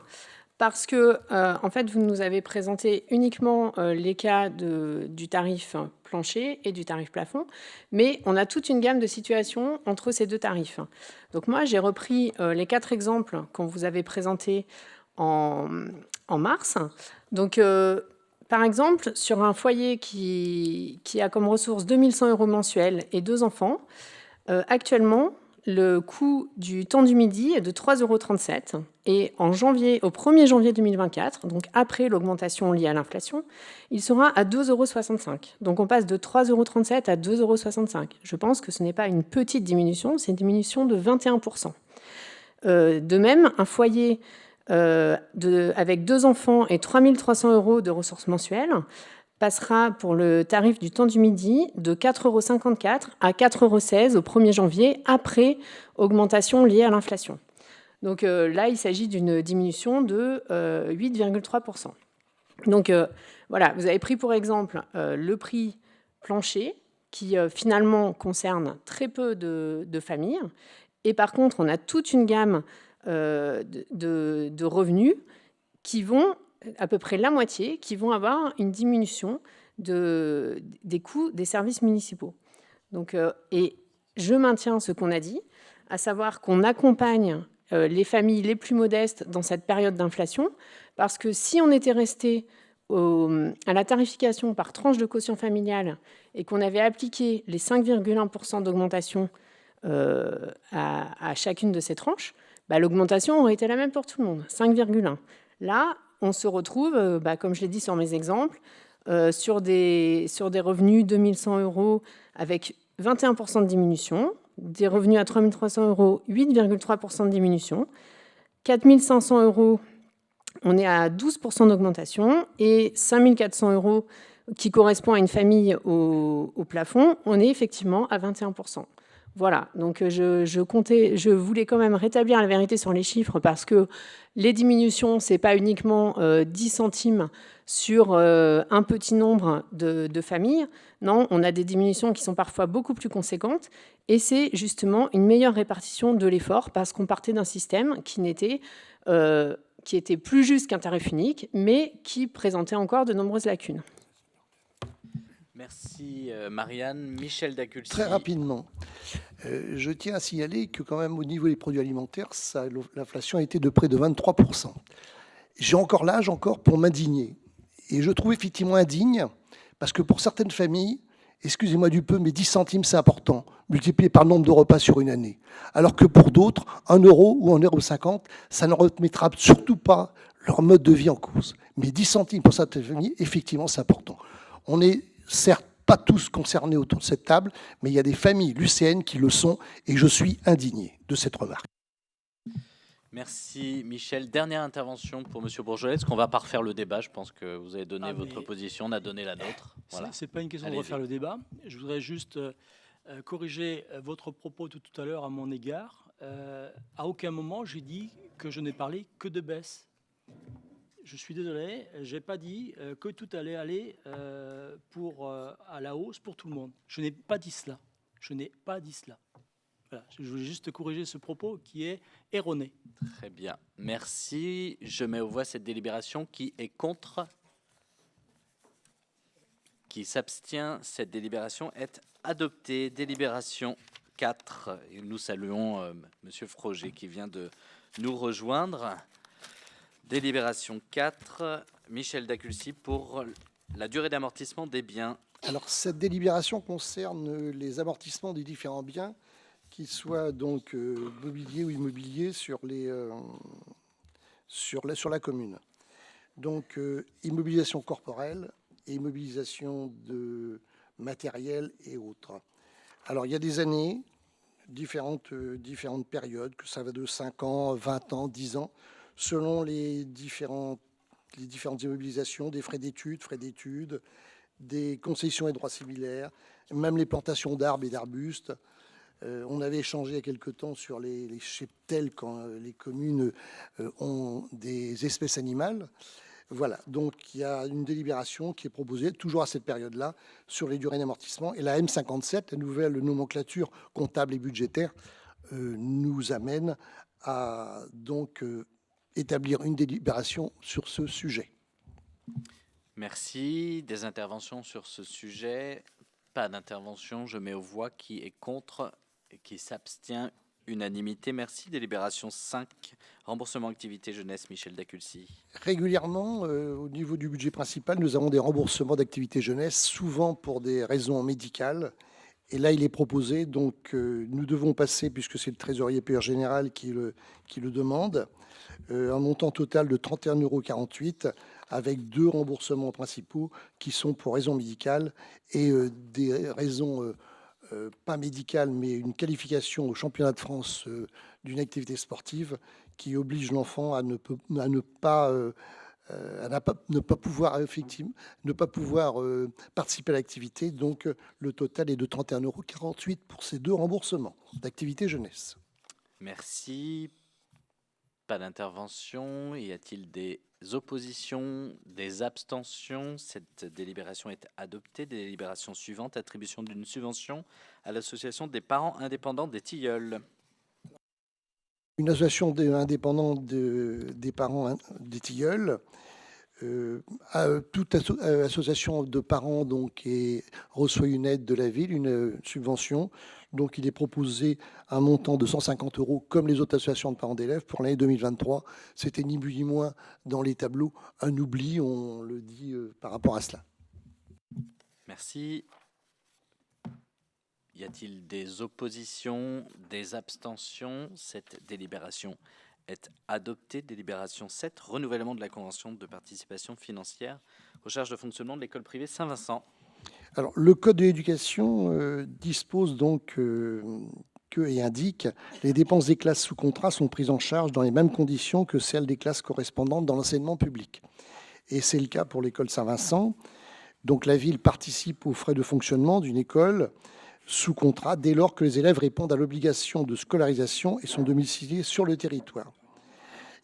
parce que, en fait, vous nous avez présenté uniquement les cas du tarif plancher et du tarif plafond, mais on a toute une gamme de situations entre ces deux tarifs. Donc moi, j'ai repris les 4 exemples qu'on vous avait présentés en mars. Donc, par exemple, sur un foyer qui a comme ressource 2100 € mensuels et 2 enfants, actuellement, le coût du temps du midi est de 3,37 €. Et au 1er janvier 2024, donc après l'augmentation liée à l'inflation, il sera à 2,65 €. Donc on passe de 3,37 € à 2,65 €. Je pense que ce n'est pas une petite diminution, c'est une diminution de 21%. De même, un foyer avec 2 enfants et 3 300 € de ressources mensuelles passera pour le tarif du temps du midi de 4,54 € à 4,16 € au 1er janvier, après augmentation liée à l'inflation. Donc là, il s'agit d'une diminution de 8,3%. Donc voilà, vous avez pris pour exemple le prix plancher, qui finalement concerne très peu de familles. Et par contre, on a toute une gamme de revenus qui vont, à peu près la moitié, qui vont avoir une diminution des coûts des services municipaux. Donc, et je maintiens ce qu'on a dit, à savoir qu'on accompagne les familles les plus modestes dans cette période d'inflation, parce que si on était resté à la tarification par tranche de quotient familial et qu'on avait appliqué les 5,1% d'augmentation à chacune de ces tranches, l'augmentation aurait été la même pour tout le monde, 5,1. Là, on se retrouve, comme je l'ai dit sur mes exemples, sur des revenus 2100 € avec 21% de diminution, des revenus à 3 300 €, 8,3% de diminution, 4 500 €, on est à 12% d'augmentation, et 5 400 €, qui correspond à une famille au plafond, on est effectivement à 21%. Voilà, donc je voulais quand même rétablir la vérité sur les chiffres, parce que les diminutions, ce n'est pas uniquement 10 centimes sur un petit nombre de familles. Non, on a des diminutions qui sont parfois beaucoup plus conséquentes, et c'est justement une meilleure répartition de l'effort, parce qu'on partait d'un système qui était plus juste qu'un tarif unique, mais qui présentait encore de nombreuses lacunes. Merci Marianne. Michel Daculcy. Très rapidement, je tiens à signaler que quand même au niveau des produits alimentaires, l'inflation a été de près de 23%. J'ai encore l'âge pour m'indigner. Et je trouve effectivement indigne, parce que pour certaines familles, excusez-moi du peu, mais 10 centimes, c'est important, multiplié par le nombre de repas sur une année. Alors que pour d'autres, 1 € ou 1,50 €, ça ne remettra surtout pas leur mode de vie en cause. Mais 10 centimes pour certaines familles, effectivement, c'est important. On est certes pas tous concernés autour de cette table, mais il y a des familles lucéennes qui le sont, et je suis indigné de cette remarque. Merci Michel. Dernière intervention pour Monsieur Bourgeois, parce qu'on va pas refaire le débat. Je pense que vous avez donné votre position, on a donné la nôtre. Voilà. C'est pas une question de Allez-y. refaire le débat. Je voudrais juste corriger votre propos de tout à l'heure à mon égard. À aucun moment j'ai dit que je n'ai parlé que de baisse. Je suis désolé, j'ai pas dit que tout allait aller à la hausse pour tout le monde. Je n'ai pas dit cela. Je n'ai pas dit cela. Voilà, je voulais juste corriger ce propos qui est erroné. Très bien. Merci. Je mets aux voix cette délibération. Qui est contre? Qui s'abstient? Cette délibération est adoptée. Délibération 4. Et nous saluons Monsieur Froger qui vient de nous rejoindre. Délibération 4. Michel Daculcy pour la durée d'amortissement des biens. Alors, cette délibération concerne les amortissements des différents biens, qu'ils soient donc mobiliers ou immobiliers sur la commune. Donc, immobilisation corporelle et immobilisation de matériel et autres. Alors, il y a des années, différentes périodes, que ça va de 5 ans, 20 ans, 10 ans, selon les différentes immobilisations, des frais d'études, des concessions et droits similaires, même les plantations d'arbres et d'arbustes. On avait échangé il y a quelque temps sur les cheptels quand les communes ont des espèces animales. Voilà, donc il y a une délibération qui est proposée, toujours à cette période-là, sur les durées d'amortissement. Et la M57, la nouvelle nomenclature comptable et budgétaire, nous amène à donc établir une délibération sur ce sujet. Merci. Des interventions sur ce sujet? Pas d'intervention. Je mets aux voix. Qui est contre et qui s'abstient? Unanimité. Merci. Délibération 5. Remboursement activité jeunesse. Michel Daculcy. Régulièrement, au niveau du budget principal, nous avons des remboursements d'activité jeunesse, souvent pour des raisons médicales. Et là, il est proposé, donc nous devons passer, puisque c'est le trésorier payeur général qui le demande, un montant total de 31,48 € avec 2 remboursements principaux qui sont pour raisons médicales et des raisons pas médicales, mais une qualification au championnat de France d'une activité sportive qui oblige l'enfant à ne pas pouvoir participer à l'activité. Donc, le total est de 31,48 € pour ces 2 remboursements d'activité jeunesse. Merci. Pas d'intervention. Y a-t-il des oppositions, des abstentions? Cette délibération est adoptée. Délibération suivante, attribution d'une subvention à l'association des parents indépendants des Tilleuls. Une association indépendante des parents des Tilleuls, toute association de parents donc, reçoit une aide de la ville, une subvention. Donc, il est proposé un montant de 150 € comme les autres associations de parents d'élèves pour l'année 2023. C'était ni plus ni moins dans les tableaux un oubli, on le dit par rapport à cela. Merci. Y a-t-il des oppositions, des abstentions? Cette délibération est adoptée. Délibération 7, renouvellement de la convention de participation financière aux charges de fonctionnement de l'école privée Saint-Vincent. Alors, le Code de l'éducation dispose donc et indique les dépenses des classes sous contrat sont prises en charge dans les mêmes conditions que celles des classes correspondantes dans l'enseignement public. Et c'est le cas pour l'école Saint-Vincent. Donc, la ville participe aux frais de fonctionnement d'une école sous contrat dès lors que les élèves répondent à l'obligation de scolarisation et sont domiciliés sur le territoire.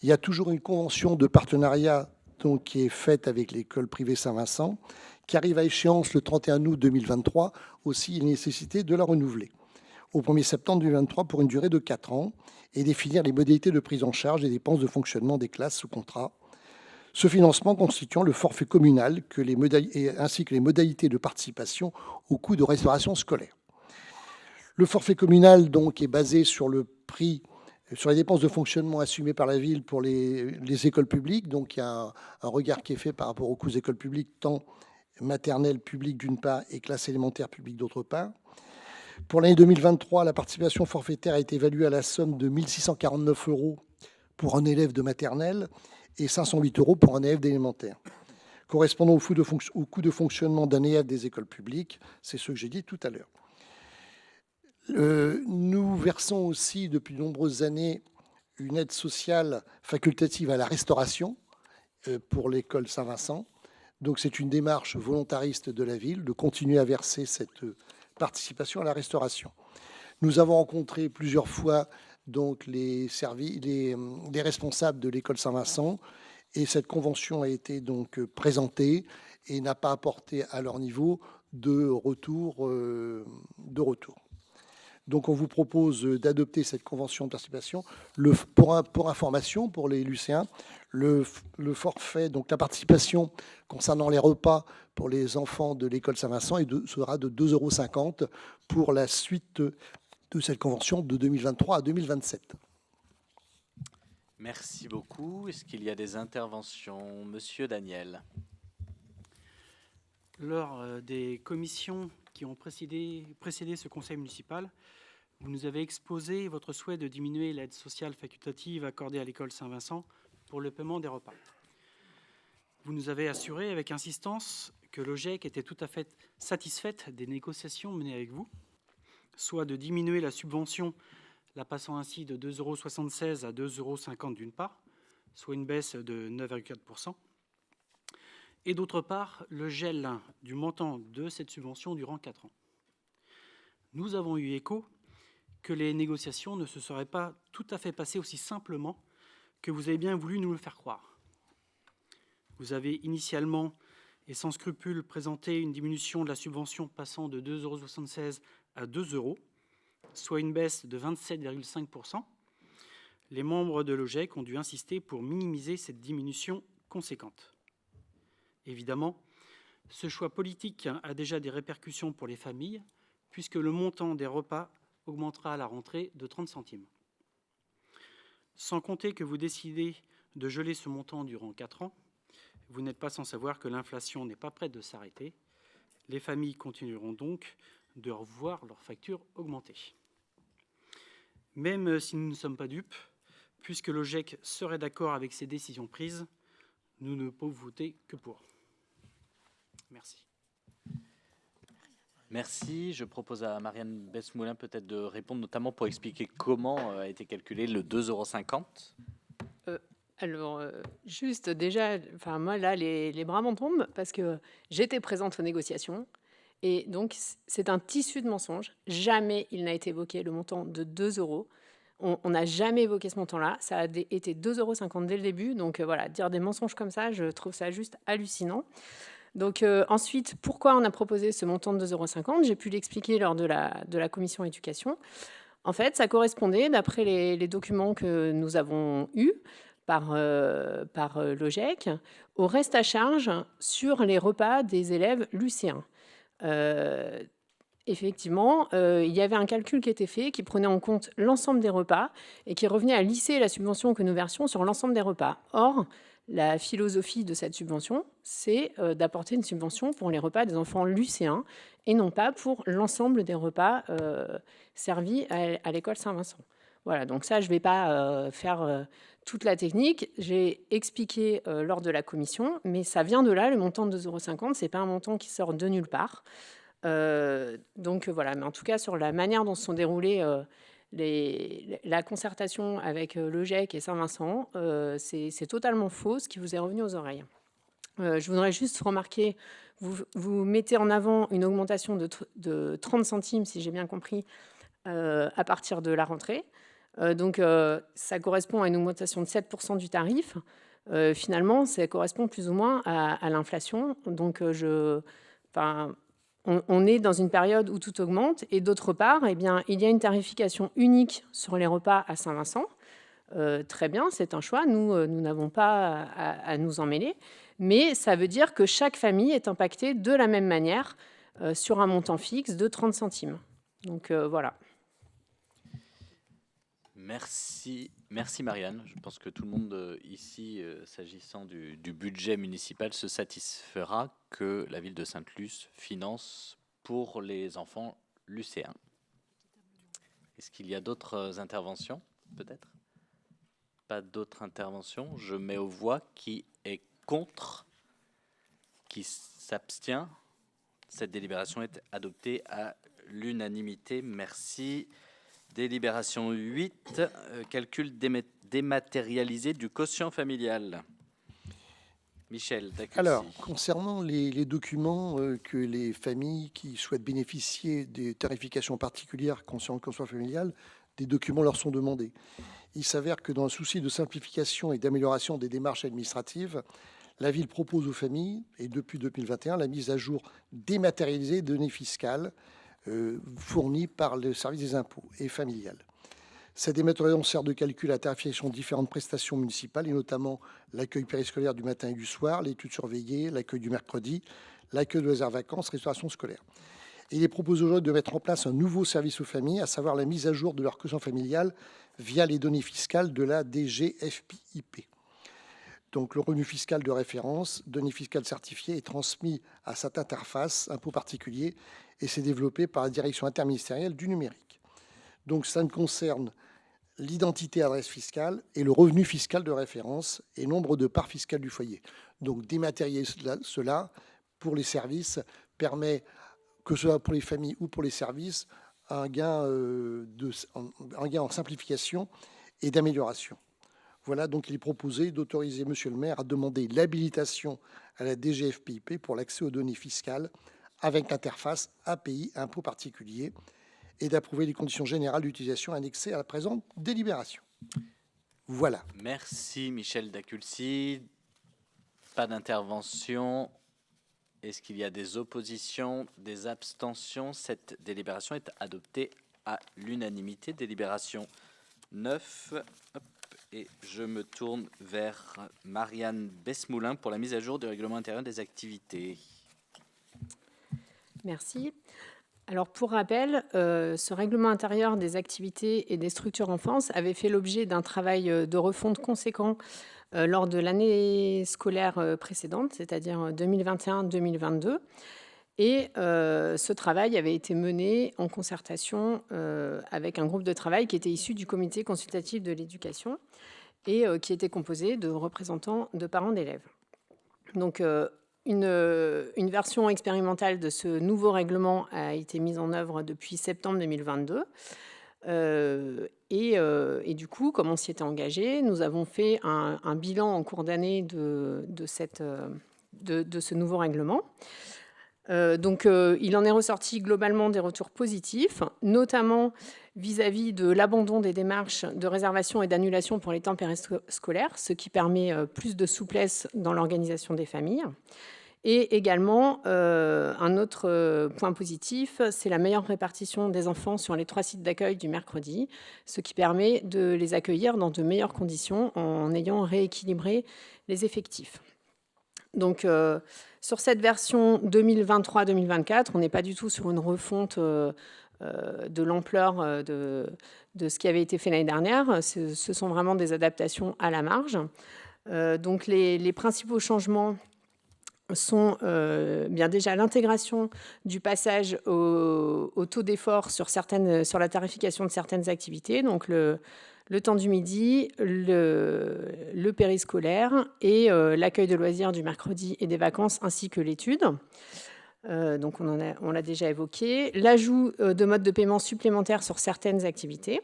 Il y a toujours une convention de partenariat donc, qui est faite avec l'école privée Saint-Vincent, qui arrive à échéance le 31 août 2023. Aussi, il est nécessité de la renouveler au 1er septembre 2023 pour une durée de 4 ans et définir les modalités de prise en charge des dépenses de fonctionnement des classes sous contrat. Ce financement constituant le forfait communal ainsi que les modalités de participation au coût de restauration scolaire. Le forfait communal donc, est basé sur le prix, sur les dépenses de fonctionnement assumées par la ville pour les écoles publiques. Donc, il y a un regard qui est fait par rapport aux coûts des écoles publiques, tant maternelle publique d'une part et classe élémentaire publique d'autre part. Pour l'année 2023, la participation forfaitaire a été évaluée à la somme de 1 649 € pour un élève de maternelle et 508 € pour un élève d'élémentaire, correspondant au coût de fonctionnement d'un élève des écoles publiques. C'est ce que j'ai dit tout à l'heure. Nous versons aussi depuis de nombreuses années une aide sociale facultative à la restauration pour l'école Saint-Vincent. Donc c'est une démarche volontariste de la ville de continuer à verser cette participation à la restauration. Nous avons rencontré plusieurs fois donc les responsables de l'école Saint-Vincent, et cette convention a été donc présentée et n'a pas apporté à leur niveau de retour. Donc on vous propose d'adopter cette convention de participation. Pour information, pour les lycéens, le forfait, donc la participation concernant les repas pour les enfants de l'école Saint-Vincent sera de 2,50 € pour la suite de cette convention de 2023 à 2027. Merci beaucoup. Est-ce qu'il y a des interventions? Monsieur Daniel. Lors des commissions qui ont précédé ce conseil municipal, vous nous avez exposé votre souhait de diminuer l'aide sociale facultative accordée à l'école Saint-Vincent pour le paiement des repas. Vous nous avez assuré avec insistance que l'OGEC était tout à fait satisfaite des négociations menées avec vous, soit de diminuer la subvention, la passant ainsi de 2,76 € à 2,50 € d'une part, soit une baisse de 9,4%, et d'autre part, le gel du montant de cette subvention durant 4 ans. Nous avons eu écho que les négociations ne se seraient pas tout à fait passées aussi simplement que vous avez bien voulu nous le faire croire. Vous avez initialement et sans scrupule présenté une diminution de la subvention passant de 2,76 € à 2 €, soit une baisse de 27,5%. Les membres de l'OGEC ont dû insister pour minimiser cette diminution conséquente. Évidemment, ce choix politique a déjà des répercussions pour les familles, puisque le montant des repas augmentera à la rentrée de 30 centimes. Sans compter que vous décidez de geler ce montant durant 4 ans, vous n'êtes pas sans savoir que l'inflation n'est pas prête de s'arrêter. Les familles continueront donc de revoir leurs factures augmenter. Même si nous ne sommes pas dupes, puisque l'OGEC serait d'accord avec ces décisions prises, nous ne pouvons voter que pour. Merci. Merci. Je propose à Marianne Besmoulin peut-être de répondre, notamment pour expliquer comment a été calculé le 2,50 €. Alors, juste déjà, enfin moi là, les bras m'en tombent parce que j'étais présente aux négociations et donc c'est un tissu de mensonges. Jamais il n'a été évoqué le montant de 2 €. On n'a jamais évoqué ce montant-là. Ça a été 2,50 € dès le début. Donc voilà, dire des mensonges comme ça, je trouve ça juste hallucinant. Donc ensuite, pourquoi on a proposé ce montant de 2,50 €? J'ai pu l'expliquer lors de la commission éducation. En fait, ça correspondait, d'après les documents que nous avons eus, par l'OGEC, au reste à charge sur les repas des élèves lycéens. Effectivement, il y avait un calcul qui était fait, qui prenait en compte l'ensemble des repas et qui revenait à lisser la subvention que nous versions sur l'ensemble des repas. Or, la philosophie de cette subvention, c'est d'apporter une subvention pour les repas des enfants lycéens et non pas pour l'ensemble des repas servis à l'école Saint-Vincent. Voilà, donc ça, je ne vais pas faire toute la technique. J'ai expliqué lors de la commission, mais ça vient de là, le montant de 2,50 €. Ce n'est pas un montant qui sort de nulle part. Donc voilà, mais en tout cas, sur la manière dont se sont déroulées la concertation avec l'OGEC et Saint-Vincent, c'est totalement faux, ce qui vous est revenu aux oreilles. Je voudrais juste remarquer, vous mettez en avant une augmentation de 30 centimes, si j'ai bien compris, à partir de la rentrée. Donc, ça correspond à une augmentation de 7% du tarif. Finalement, ça correspond plus ou moins à l'inflation. Donc, on est dans une période où tout augmente. Et d'autre part, eh bien, il y a une tarification unique sur les repas à Saint-Vincent. Très bien, c'est un choix. Nous n'avons pas à nous en mêler. Mais ça veut dire que chaque famille est impactée de la même manière sur un montant fixe de 30 centimes. Donc, voilà. Merci Marianne. Je pense que tout le monde ici, s'agissant du budget municipal, se satisfera que la ville de Sainte-Luce finance pour les enfants lycéens. Est-ce qu'il y a d'autres interventions, peut-être? Pas d'autres interventions. Je mets aux voix qui est contre, qui s'abstient. Cette délibération est adoptée à l'unanimité. Merci. Délibération 8, calcul dématérialisée du quotient familial. Michel Daculcy. Alors, concernant les documents que les familles qui souhaitent bénéficier des tarifications particulières concernant le quotient familial, des documents leur sont demandés. Il s'avère que dans un souci de simplification et d'amélioration des démarches administratives, la ville propose aux familles, et depuis 2021, la mise à jour dématérialisée des données fiscales fournies par le service des impôts et familiales. Cette dématérialisation sert de calcul à la tarification de différentes prestations municipales, et notamment l'accueil périscolaire du matin et du soir, l'étude surveillée, l'accueil du mercredi, l'accueil de loisirs vacances, restauration scolaire. Et il est proposé aujourd'hui de mettre en place un nouveau service aux familles, à savoir la mise à jour de leur quotient familial via les données fiscales de la DGFIP. Donc le revenu fiscal de référence, données fiscales certifiées, est transmis à cette interface impôt particulier et c'est développé par la direction interministérielle du numérique. Donc ça ne concerne l'identité adresse fiscale et le revenu fiscal de référence et nombre de parts fiscales du foyer. Donc dématérialiser cela pour les services permet, que ce soit pour les familles ou pour les services, un gain en simplification et d'amélioration. Voilà, donc il est proposé d'autoriser Monsieur le maire à demander l'habilitation à la DGFIP pour l'accès aux données fiscales avec interface API impôt particulier et d'approuver les conditions générales d'utilisation annexées à la présente délibération. Voilà. Merci Michel Daculcy. Pas d'intervention. Est-ce qu'il y a des oppositions, des abstentions? Cette délibération est adoptée à l'unanimité. Délibération 9. Hop. Et je me tourne vers Marianne Besmoulin pour la mise à jour du règlement intérieur des activités. Merci. Alors, pour rappel, ce règlement intérieur des activités et des structures enfance avait fait l'objet d'un travail de refonte conséquent lors de l'année scolaire précédente, c'est-à-dire 2021-2022. Et ce travail avait été mené en concertation avec un groupe de travail qui était issu du comité consultatif de l'éducation et qui était composé de représentants de parents d'élèves. Donc, une version expérimentale de ce nouveau règlement a été mise en œuvre depuis septembre 2022. Et du coup, comme on s'y était engagé, nous avons fait un bilan en cours d'année de ce nouveau règlement. Donc, il en est ressorti globalement des retours positifs, notamment vis-à-vis de l'abandon des démarches de réservation et d'annulation pour les temps périscolaires, ce qui permet plus de souplesse dans l'organisation des familles. Et également, un autre point positif, c'est la meilleure répartition des enfants sur les 3 sites d'accueil du mercredi, ce qui permet de les accueillir dans de meilleures conditions en ayant rééquilibré les effectifs. Donc, sur cette version 2023-2024, on n'est pas du tout sur une refonte de l'ampleur de ce qui avait été fait l'année dernière. Ce sont vraiment des adaptations à la marge. Donc, les principaux changements sont bien déjà l'intégration du passage au taux d'effort sur la tarification de certaines activités, donc le temps du midi, le périscolaire et l'accueil de loisirs du mercredi et des vacances, ainsi que l'étude. Donc on l'a déjà évoqué. L'ajout de modes de paiement supplémentaires sur certaines activités.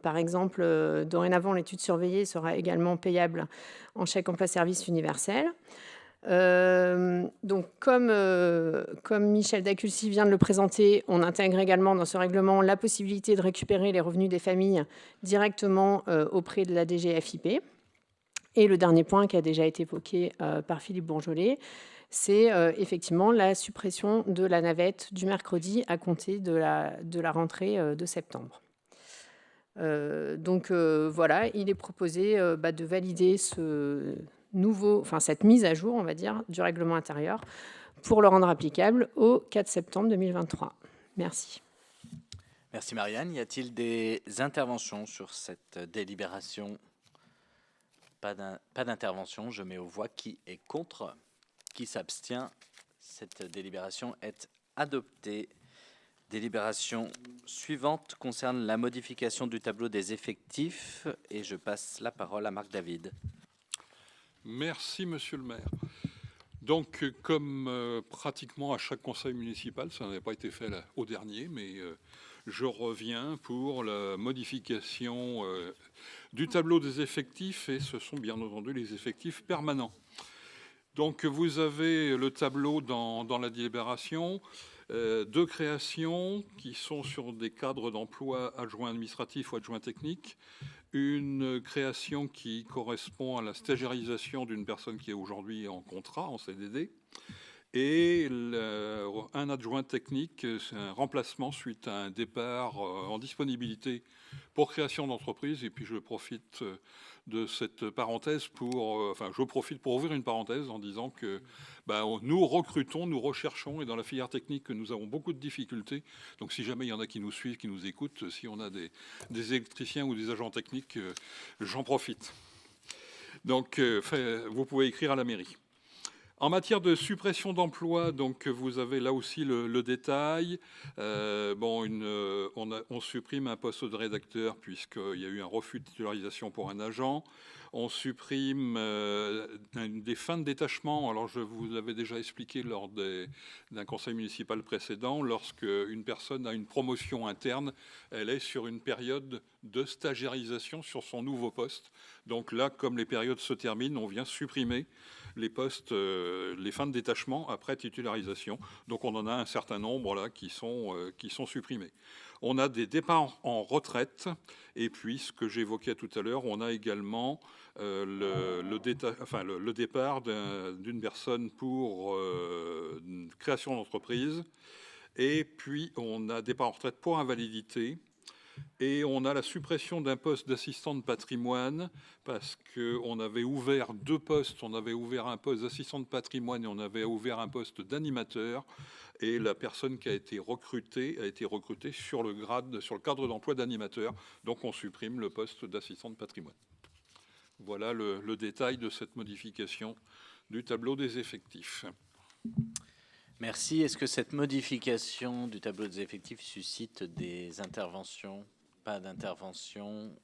Par exemple, dorénavant, l'étude surveillée sera également payable en chèque emploi-service universel. Donc, comme Michel Daculcy vient de le présenter, on intègre également dans ce règlement la possibilité de récupérer les revenus des familles directement auprès de la DGFIP. Et le dernier point qui a déjà été évoqué par Philippe Bourgeolet, c'est effectivement la suppression de la navette du mercredi à compter de la rentrée de septembre. Donc voilà, il est proposé de valider cette mise à jour, on va dire, du règlement intérieur pour le rendre applicable au 4 septembre 2023. Merci. Merci Marianne. Y a-t-il des interventions sur cette délibération? Pas d'intervention. Je mets aux voix qui est contre, qui s'abstient. Cette délibération est adoptée. Délibération suivante concerne la modification du tableau des effectifs et je passe la parole à Marc David. Merci, monsieur le maire. Donc, comme pratiquement à chaque conseil municipal, ça n'avait pas été fait au dernier, mais je reviens pour la modification du tableau des effectifs, et ce sont bien entendu les effectifs permanents. Donc vous avez le tableau dans la délibération, deux créations qui sont sur des cadres d'emploi adjoints administratifs ou adjoints techniques, une création qui correspond à la stagiarisation d'une personne qui est aujourd'hui en contrat, en CDD, et un adjoint technique, c'est un remplacement suite à un départ en disponibilité pour création d'entreprise. Et puis je profite de cette parenthèse pour ouvrir une parenthèse en disant que nous recrutons, nous recherchons, et dans la filière technique nous avons beaucoup de difficultés. Donc si jamais il y en a qui nous suivent, qui nous écoutent, si on a des électriciens ou des agents techniques, j'en profite. Donc vous pouvez écrire à la mairie. En matière de suppression d'emplois, donc vous avez là aussi le détail. On supprime un poste de rédacteur puisqu'il y a eu un refus de titularisation pour un agent. On supprime des fins de détachement. Alors je vous l'avais déjà expliqué lors d'un conseil municipal précédent. Lorsque une personne a une promotion interne, elle est sur une période de stagiarisation sur son nouveau poste. Donc là, comme les périodes se terminent, on vient supprimer les postes, les fins de détachement après titularisation. Donc on en a un certain nombre là qui sont supprimés. On a des départs en retraite, et puis ce que j'évoquais tout à l'heure, on a également le départ d'une personne pour création d'entreprise, et puis on a départ en retraite pour invalidité. Et on a la suppression d'un poste d'assistant de patrimoine parce qu'on avait ouvert deux postes. On avait ouvert un poste d'assistant de patrimoine et on avait ouvert un poste d'animateur. Et la personne qui a été recrutée sur le cadre d'emploi d'animateur. Donc on supprime le poste d'assistant de patrimoine. Voilà le détail de cette modification du tableau des effectifs. Merci. Est-ce que cette modification du tableau des effectifs suscite des interventions? Pas d'intervention.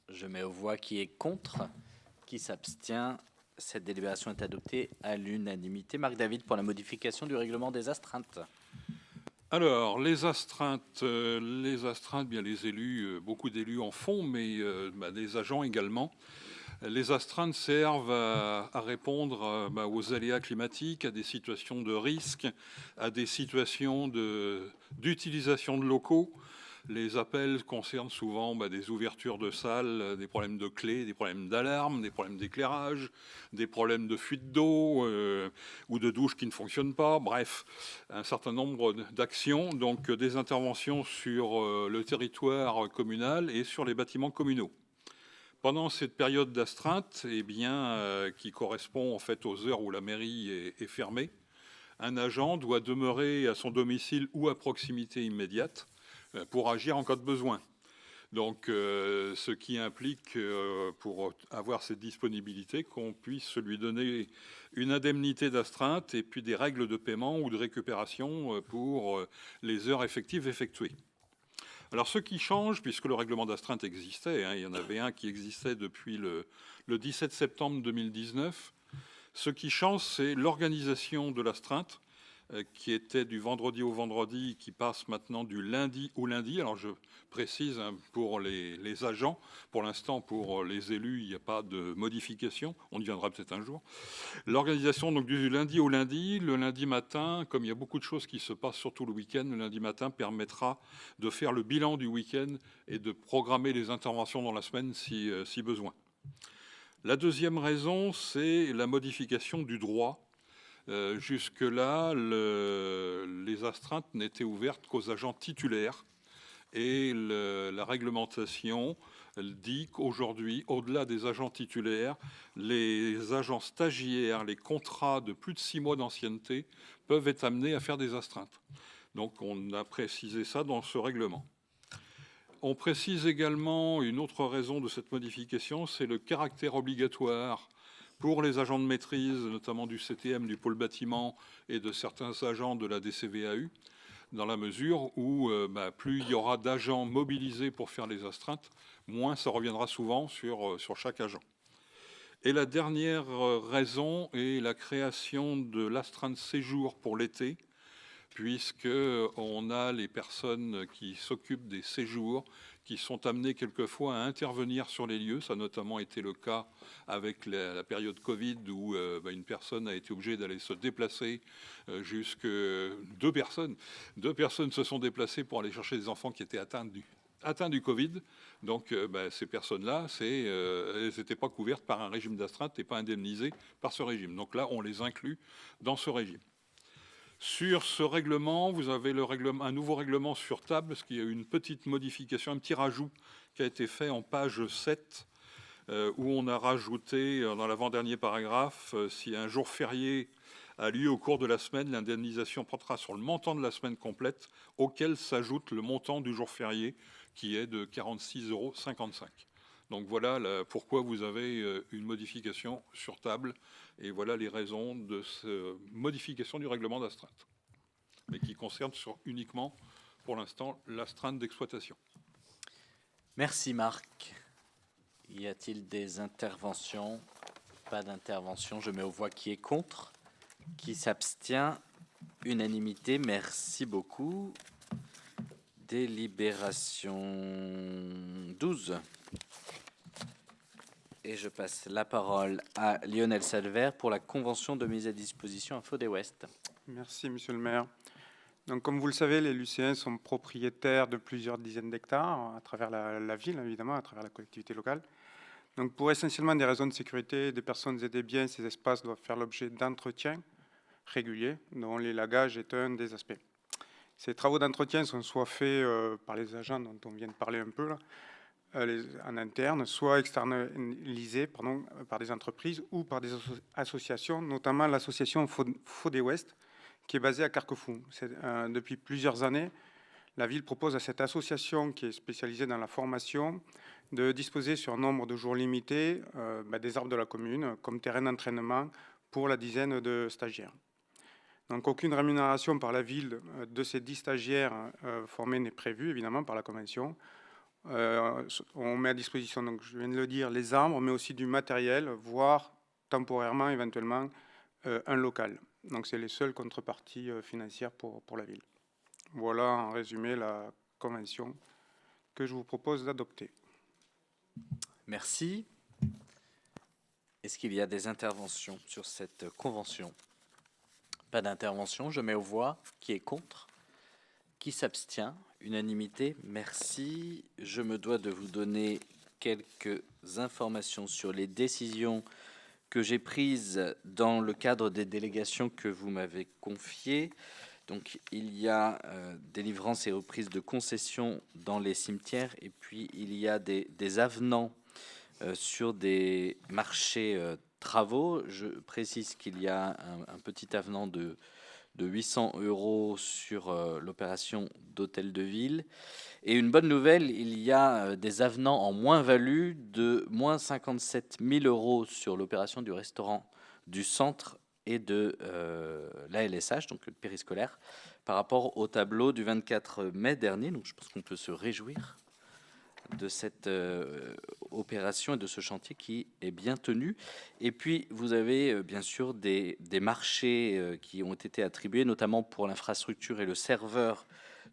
Je mets aux voix qui est contre, qui s'abstient. Cette délibération est adoptée à l'unanimité. Marc David pour la modification du règlement des astreintes. Alors, les astreintes, bien les élus, beaucoup d'élus en font, mais des agents également. Les astreintes servent à répondre aux aléas climatiques, à des situations de risque, à des situations d'utilisation de locaux. Les appels concernent souvent des ouvertures de salles, des problèmes de clés, des problèmes d'alarme, des problèmes d'éclairage, des problèmes de fuite d'eau ou de douche qui ne fonctionnent pas. Bref, un certain nombre d'actions, donc des interventions sur le territoire communal et sur les bâtiments communaux. Pendant cette période d'astreinte, qui correspond en fait aux heures où la mairie est fermée, un agent doit demeurer à son domicile ou à proximité immédiate pour agir en cas de besoin. Donc, ce qui implique, pour avoir cette disponibilité, qu'on puisse lui donner une indemnité d'astreinte et puis des règles de paiement ou de récupération pour les heures effectives effectuées. Alors, ce qui change, puisque le règlement d'astreinte existait, il y en avait un qui existait depuis le 17 septembre 2019, ce qui change, c'est l'organisation de l'astreinte, qui était du vendredi au vendredi, qui passe maintenant du lundi au lundi. Alors, je précise pour les agents, pour l'instant, pour les élus, il n'y a pas de modification. On y viendra peut-être un jour. L'organisation donc du lundi au lundi, le lundi matin, comme il y a beaucoup de choses qui se passent, surtout le week-end, le lundi matin permettra de faire le bilan du week-end et de programmer les interventions dans la semaine si besoin. La deuxième raison, c'est la modification du droit. Jusque-là, les astreintes n'étaient ouvertes qu'aux agents titulaires et la réglementation dit qu'aujourd'hui, au-delà des agents titulaires, les agents stagiaires, les contrats de plus de 6 mois d'ancienneté peuvent être amenés à faire des astreintes. Donc on a précisé ça dans ce règlement. On précise également une autre raison de cette modification, c'est le caractère obligatoire pour les agents de maîtrise, notamment du CTM, du pôle bâtiment et de certains agents de la DCVAU, dans la mesure où plus il y aura d'agents mobilisés pour faire les astreintes, moins ça reviendra souvent sur chaque agent. Et la dernière raison est la création de l'astreinte séjour pour l'été, puisqu'on a les personnes qui s'occupent des séjours, qui sont amenées quelquefois à intervenir sur les lieux. Ça a notamment été le cas avec la période Covid où une personne a été obligée d'aller se déplacer jusque... Deux personnes se sont déplacées pour aller chercher des enfants qui étaient atteints du Covid. Donc ces personnes-là, elles n'étaient pas couvertes par un régime d'astreinte et pas indemnisées par ce régime. Donc là, on les inclut dans ce régime. Sur ce règlement, vous avez un nouveau règlement sur table, parce qu'il y a eu une petite modification, un petit rajout qui a été fait en page 7, où on a rajouté dans l'avant-dernier paragraphe, si un jour férié a lieu au cours de la semaine, l'indemnisation portera sur le montant de la semaine complète, auquel s'ajoute le montant du jour férié, qui est de 46,55 €. Donc voilà pourquoi vous avez une modification sur table, et voilà les raisons de cette modification du règlement d'astreinte, mais qui concerne uniquement, pour l'instant, l'astreinte d'exploitation. Merci Marc. Y a-t-il des interventions? Pas d'intervention. Je mets aux voix qui est contre, qui s'abstient. Unanimité. Merci beaucoup. Délibération 12. Et je passe la parole à Lionel Salver pour la convention de mise à disposition Info des Ouest. Merci, monsieur le maire. Donc, comme vous le savez, les lycéens sont propriétaires de plusieurs dizaines d'hectares à travers la ville, évidemment, à travers la collectivité locale. Donc, pour essentiellement des raisons de sécurité des personnes et des biens, ces espaces doivent faire l'objet d'entretiens réguliers, dont l'élagage est un des aspects. Ces travaux d'entretien sont soit faits par les agents dont on vient de parler un peu là, en interne, soit externalisés par des entreprises ou par des associations, notamment l'association Faux des Ouest, qui est basée à Carquefou. Depuis plusieurs années, la ville propose à cette association, qui est spécialisée dans la formation, de disposer sur un nombre de jours limité des arbres de la commune comme terrain d'entraînement pour la dizaine de stagiaires. Donc aucune rémunération par la ville de ces 10 stagiaires formés n'est prévue, évidemment, par la convention. On met à disposition, donc je viens de le dire, les arbres, mais aussi du matériel, voire temporairement, éventuellement, un local. Donc c'est les seules contreparties financières pour la ville. Voilà en résumé la convention que je vous propose d'adopter. Merci. Est-ce qu'il y a des interventions sur cette convention? Pas d'intervention. Je mets aux voix qui est contre, qui s'abstient. Unanimité, merci. Je me dois de vous donner quelques informations sur les décisions que j'ai prises dans le cadre des délégations que vous m'avez confiées. Donc, il y a délivrance et reprise de concessions dans les cimetières, et puis il y a des avenants sur des marchés travaux. Je précise qu'il y a un petit avenant de 800 € sur l'opération d'hôtel de ville. Et une bonne nouvelle, il y a des avenants en moins-value de moins 57 000 € sur l'opération du restaurant du centre et de l'ALSH, donc le périscolaire, par rapport au tableau du 24 mai dernier. Donc je pense qu'on peut se réjouir de cette opération et de ce chantier qui est bien tenu. Et puis, vous avez bien sûr des marchés qui ont été attribués, notamment pour l'infrastructure et le serveur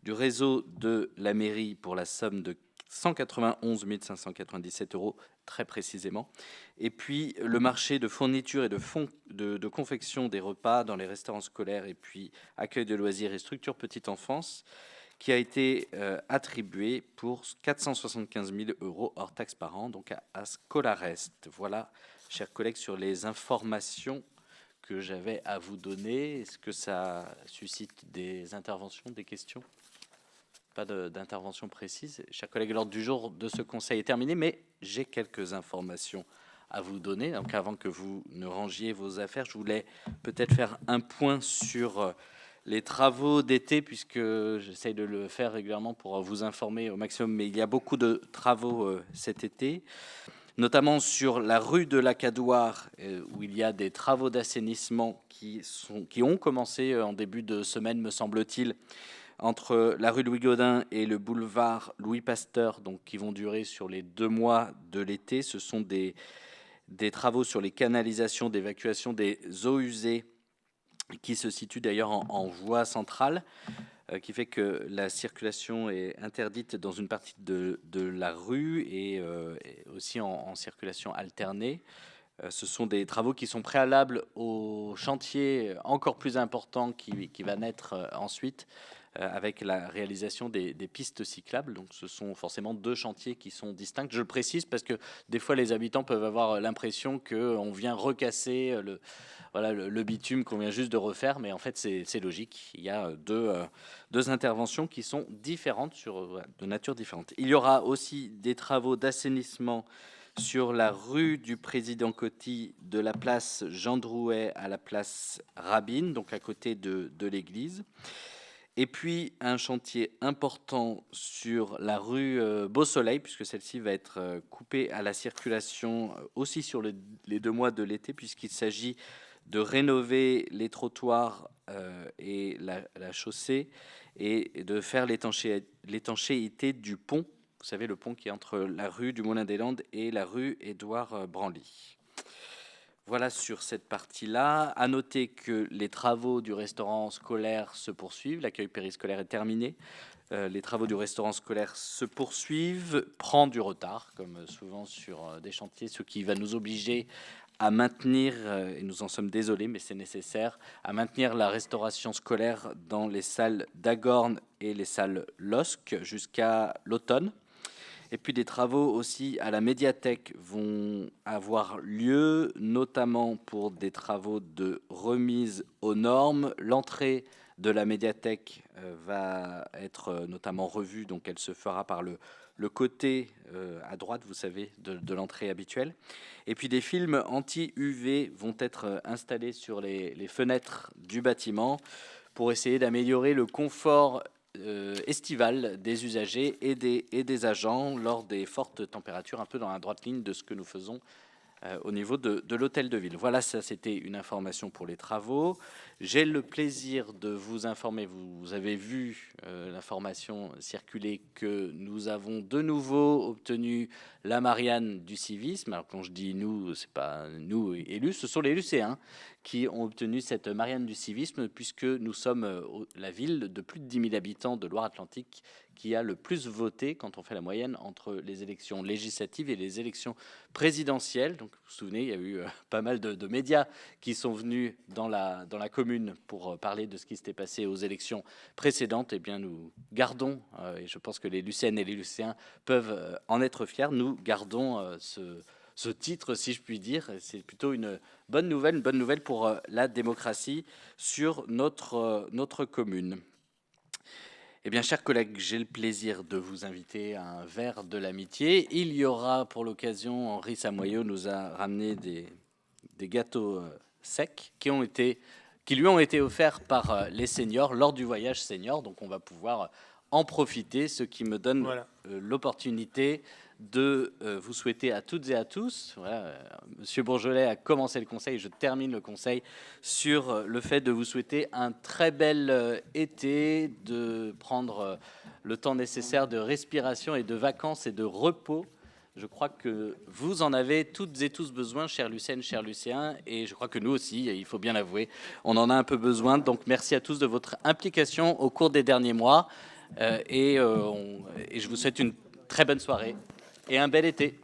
du réseau de la mairie pour la somme de 191 597 €, très précisément. Et puis, le marché de fourniture et de confection des repas dans les restaurants scolaires et puis accueil de loisirs et structures petite enfance, qui a été attribué pour 475 000 € hors taxes par an, donc à Scolarest. Voilà, chers collègues, sur les informations que j'avais à vous donner. Est-ce que ça suscite des interventions, des questions? Pas d'intervention précise. Chers collègues, l'ordre du jour de ce conseil est terminé, mais j'ai quelques informations à vous donner. Donc avant que vous ne rangiez vos affaires, je voulais peut-être faire un point sur les travaux d'été, puisque j'essaye de le faire régulièrement pour vous informer au maximum, mais il y a beaucoup de travaux cet été, notamment sur la rue de la Cadoire, où il y a des travaux d'assainissement qui ont commencé en début de semaine, me semble-t-il, entre la rue Louis Gaudin et le boulevard Louis Pasteur, donc qui vont durer sur les 2 mois de l'été. Ce sont des travaux sur les canalisations d'évacuation des eaux usées qui se situe d'ailleurs en voie centrale, qui fait que la circulation est interdite dans une partie de la rue et aussi en circulation alternée. Ce sont des travaux qui sont préalables au chantier encore plus important qui va naître ensuite avec la réalisation des pistes cyclables. Donc ce sont forcément deux chantiers qui sont distincts. Je le précise parce que des fois les habitants peuvent avoir l'impression qu'on vient recasser le bitume qu'on vient juste de refaire, mais en fait c'est logique. Il y a deux interventions qui sont différentes, de nature différente. Il y aura aussi des travaux d'assainissement sur la rue du Président Coty, de la place Jean Drouet à la place Rabine, donc à côté de l'église. Et puis un chantier important sur la rue Beau-Soleil, puisque celle-ci va être coupée à la circulation aussi sur les 2 mois de l'été, puisqu'il s'agit de rénover les trottoirs et la chaussée et de faire l'étanchéité du pont. Vous savez, le pont qui est entre la rue du Moulin-des-Landes et la rue Édouard Branly. Voilà sur cette partie-là. À noter que les travaux du restaurant scolaire se poursuivent. L'accueil périscolaire est terminé. Les travaux du restaurant scolaire se poursuivent, prend du retard, comme souvent sur des chantiers, ce qui va nous obliger à maintenir, et nous en sommes désolés, mais c'est nécessaire, à maintenir la restauration scolaire dans les salles d'Agorn et les salles LOSC jusqu'à l'automne. Et puis des travaux aussi à la médiathèque vont avoir lieu, notamment pour des travaux de remise aux normes. L'entrée de la médiathèque va être notamment revue, donc elle se fera par le côté à droite, vous savez, de l'entrée habituelle. Et puis des films anti-UV vont être installés sur les fenêtres du bâtiment pour essayer d'améliorer le confort estival des usagers et des agents lors des fortes températures, un peu dans la droite ligne de ce que nous faisons au niveau de l'hôtel de ville. Voilà, ça c'était une information pour les travaux. J'ai le plaisir de vous informer, vous avez vu l'information circuler, que nous avons de nouveau obtenu la Marianne du civisme. Alors quand je dis nous, c'est pas nous élus, ce sont les lycéens qui ont obtenu cette Marianne du civisme, puisque nous sommes la ville de plus de 10 000 habitants de Loire-Atlantique qui a le plus voté quand on fait la moyenne entre les élections législatives et les élections présidentielles. Donc, vous vous souvenez, il y a eu pas mal de médias qui sont venus dans la commune pour parler de ce qui s'était passé aux élections précédentes. Eh bien, nous gardons, et je pense que les Lucéennes et les Lucéens peuvent en être fiers, nous gardons ce titre, si je puis dire. C'est plutôt une bonne nouvelle pour la démocratie sur notre commune. Eh bien, chers collègues, j'ai le plaisir de vous inviter à un verre de l'amitié. Il y aura, pour l'occasion, Henri Samoyau nous a ramené des gâteaux secs qui lui ont été offerts par les seniors lors du voyage senior. Donc, on va pouvoir en profiter, ce qui me donne l'opportunité de vous souhaiter à toutes et à tous. Voilà, Monsieur Bourgelet a commencé le conseil, je termine le conseil sur le fait de vous souhaiter un très bel été, de prendre le temps nécessaire de respiration et de vacances et de repos. Je crois que vous en avez toutes et tous besoin, chères Lucéennes, chers Lucéens, et je crois que nous aussi, il faut bien l'avouer, on en a un peu besoin. Donc merci à tous de votre implication au cours des derniers mois, et je vous souhaite une très bonne soirée et un bel été.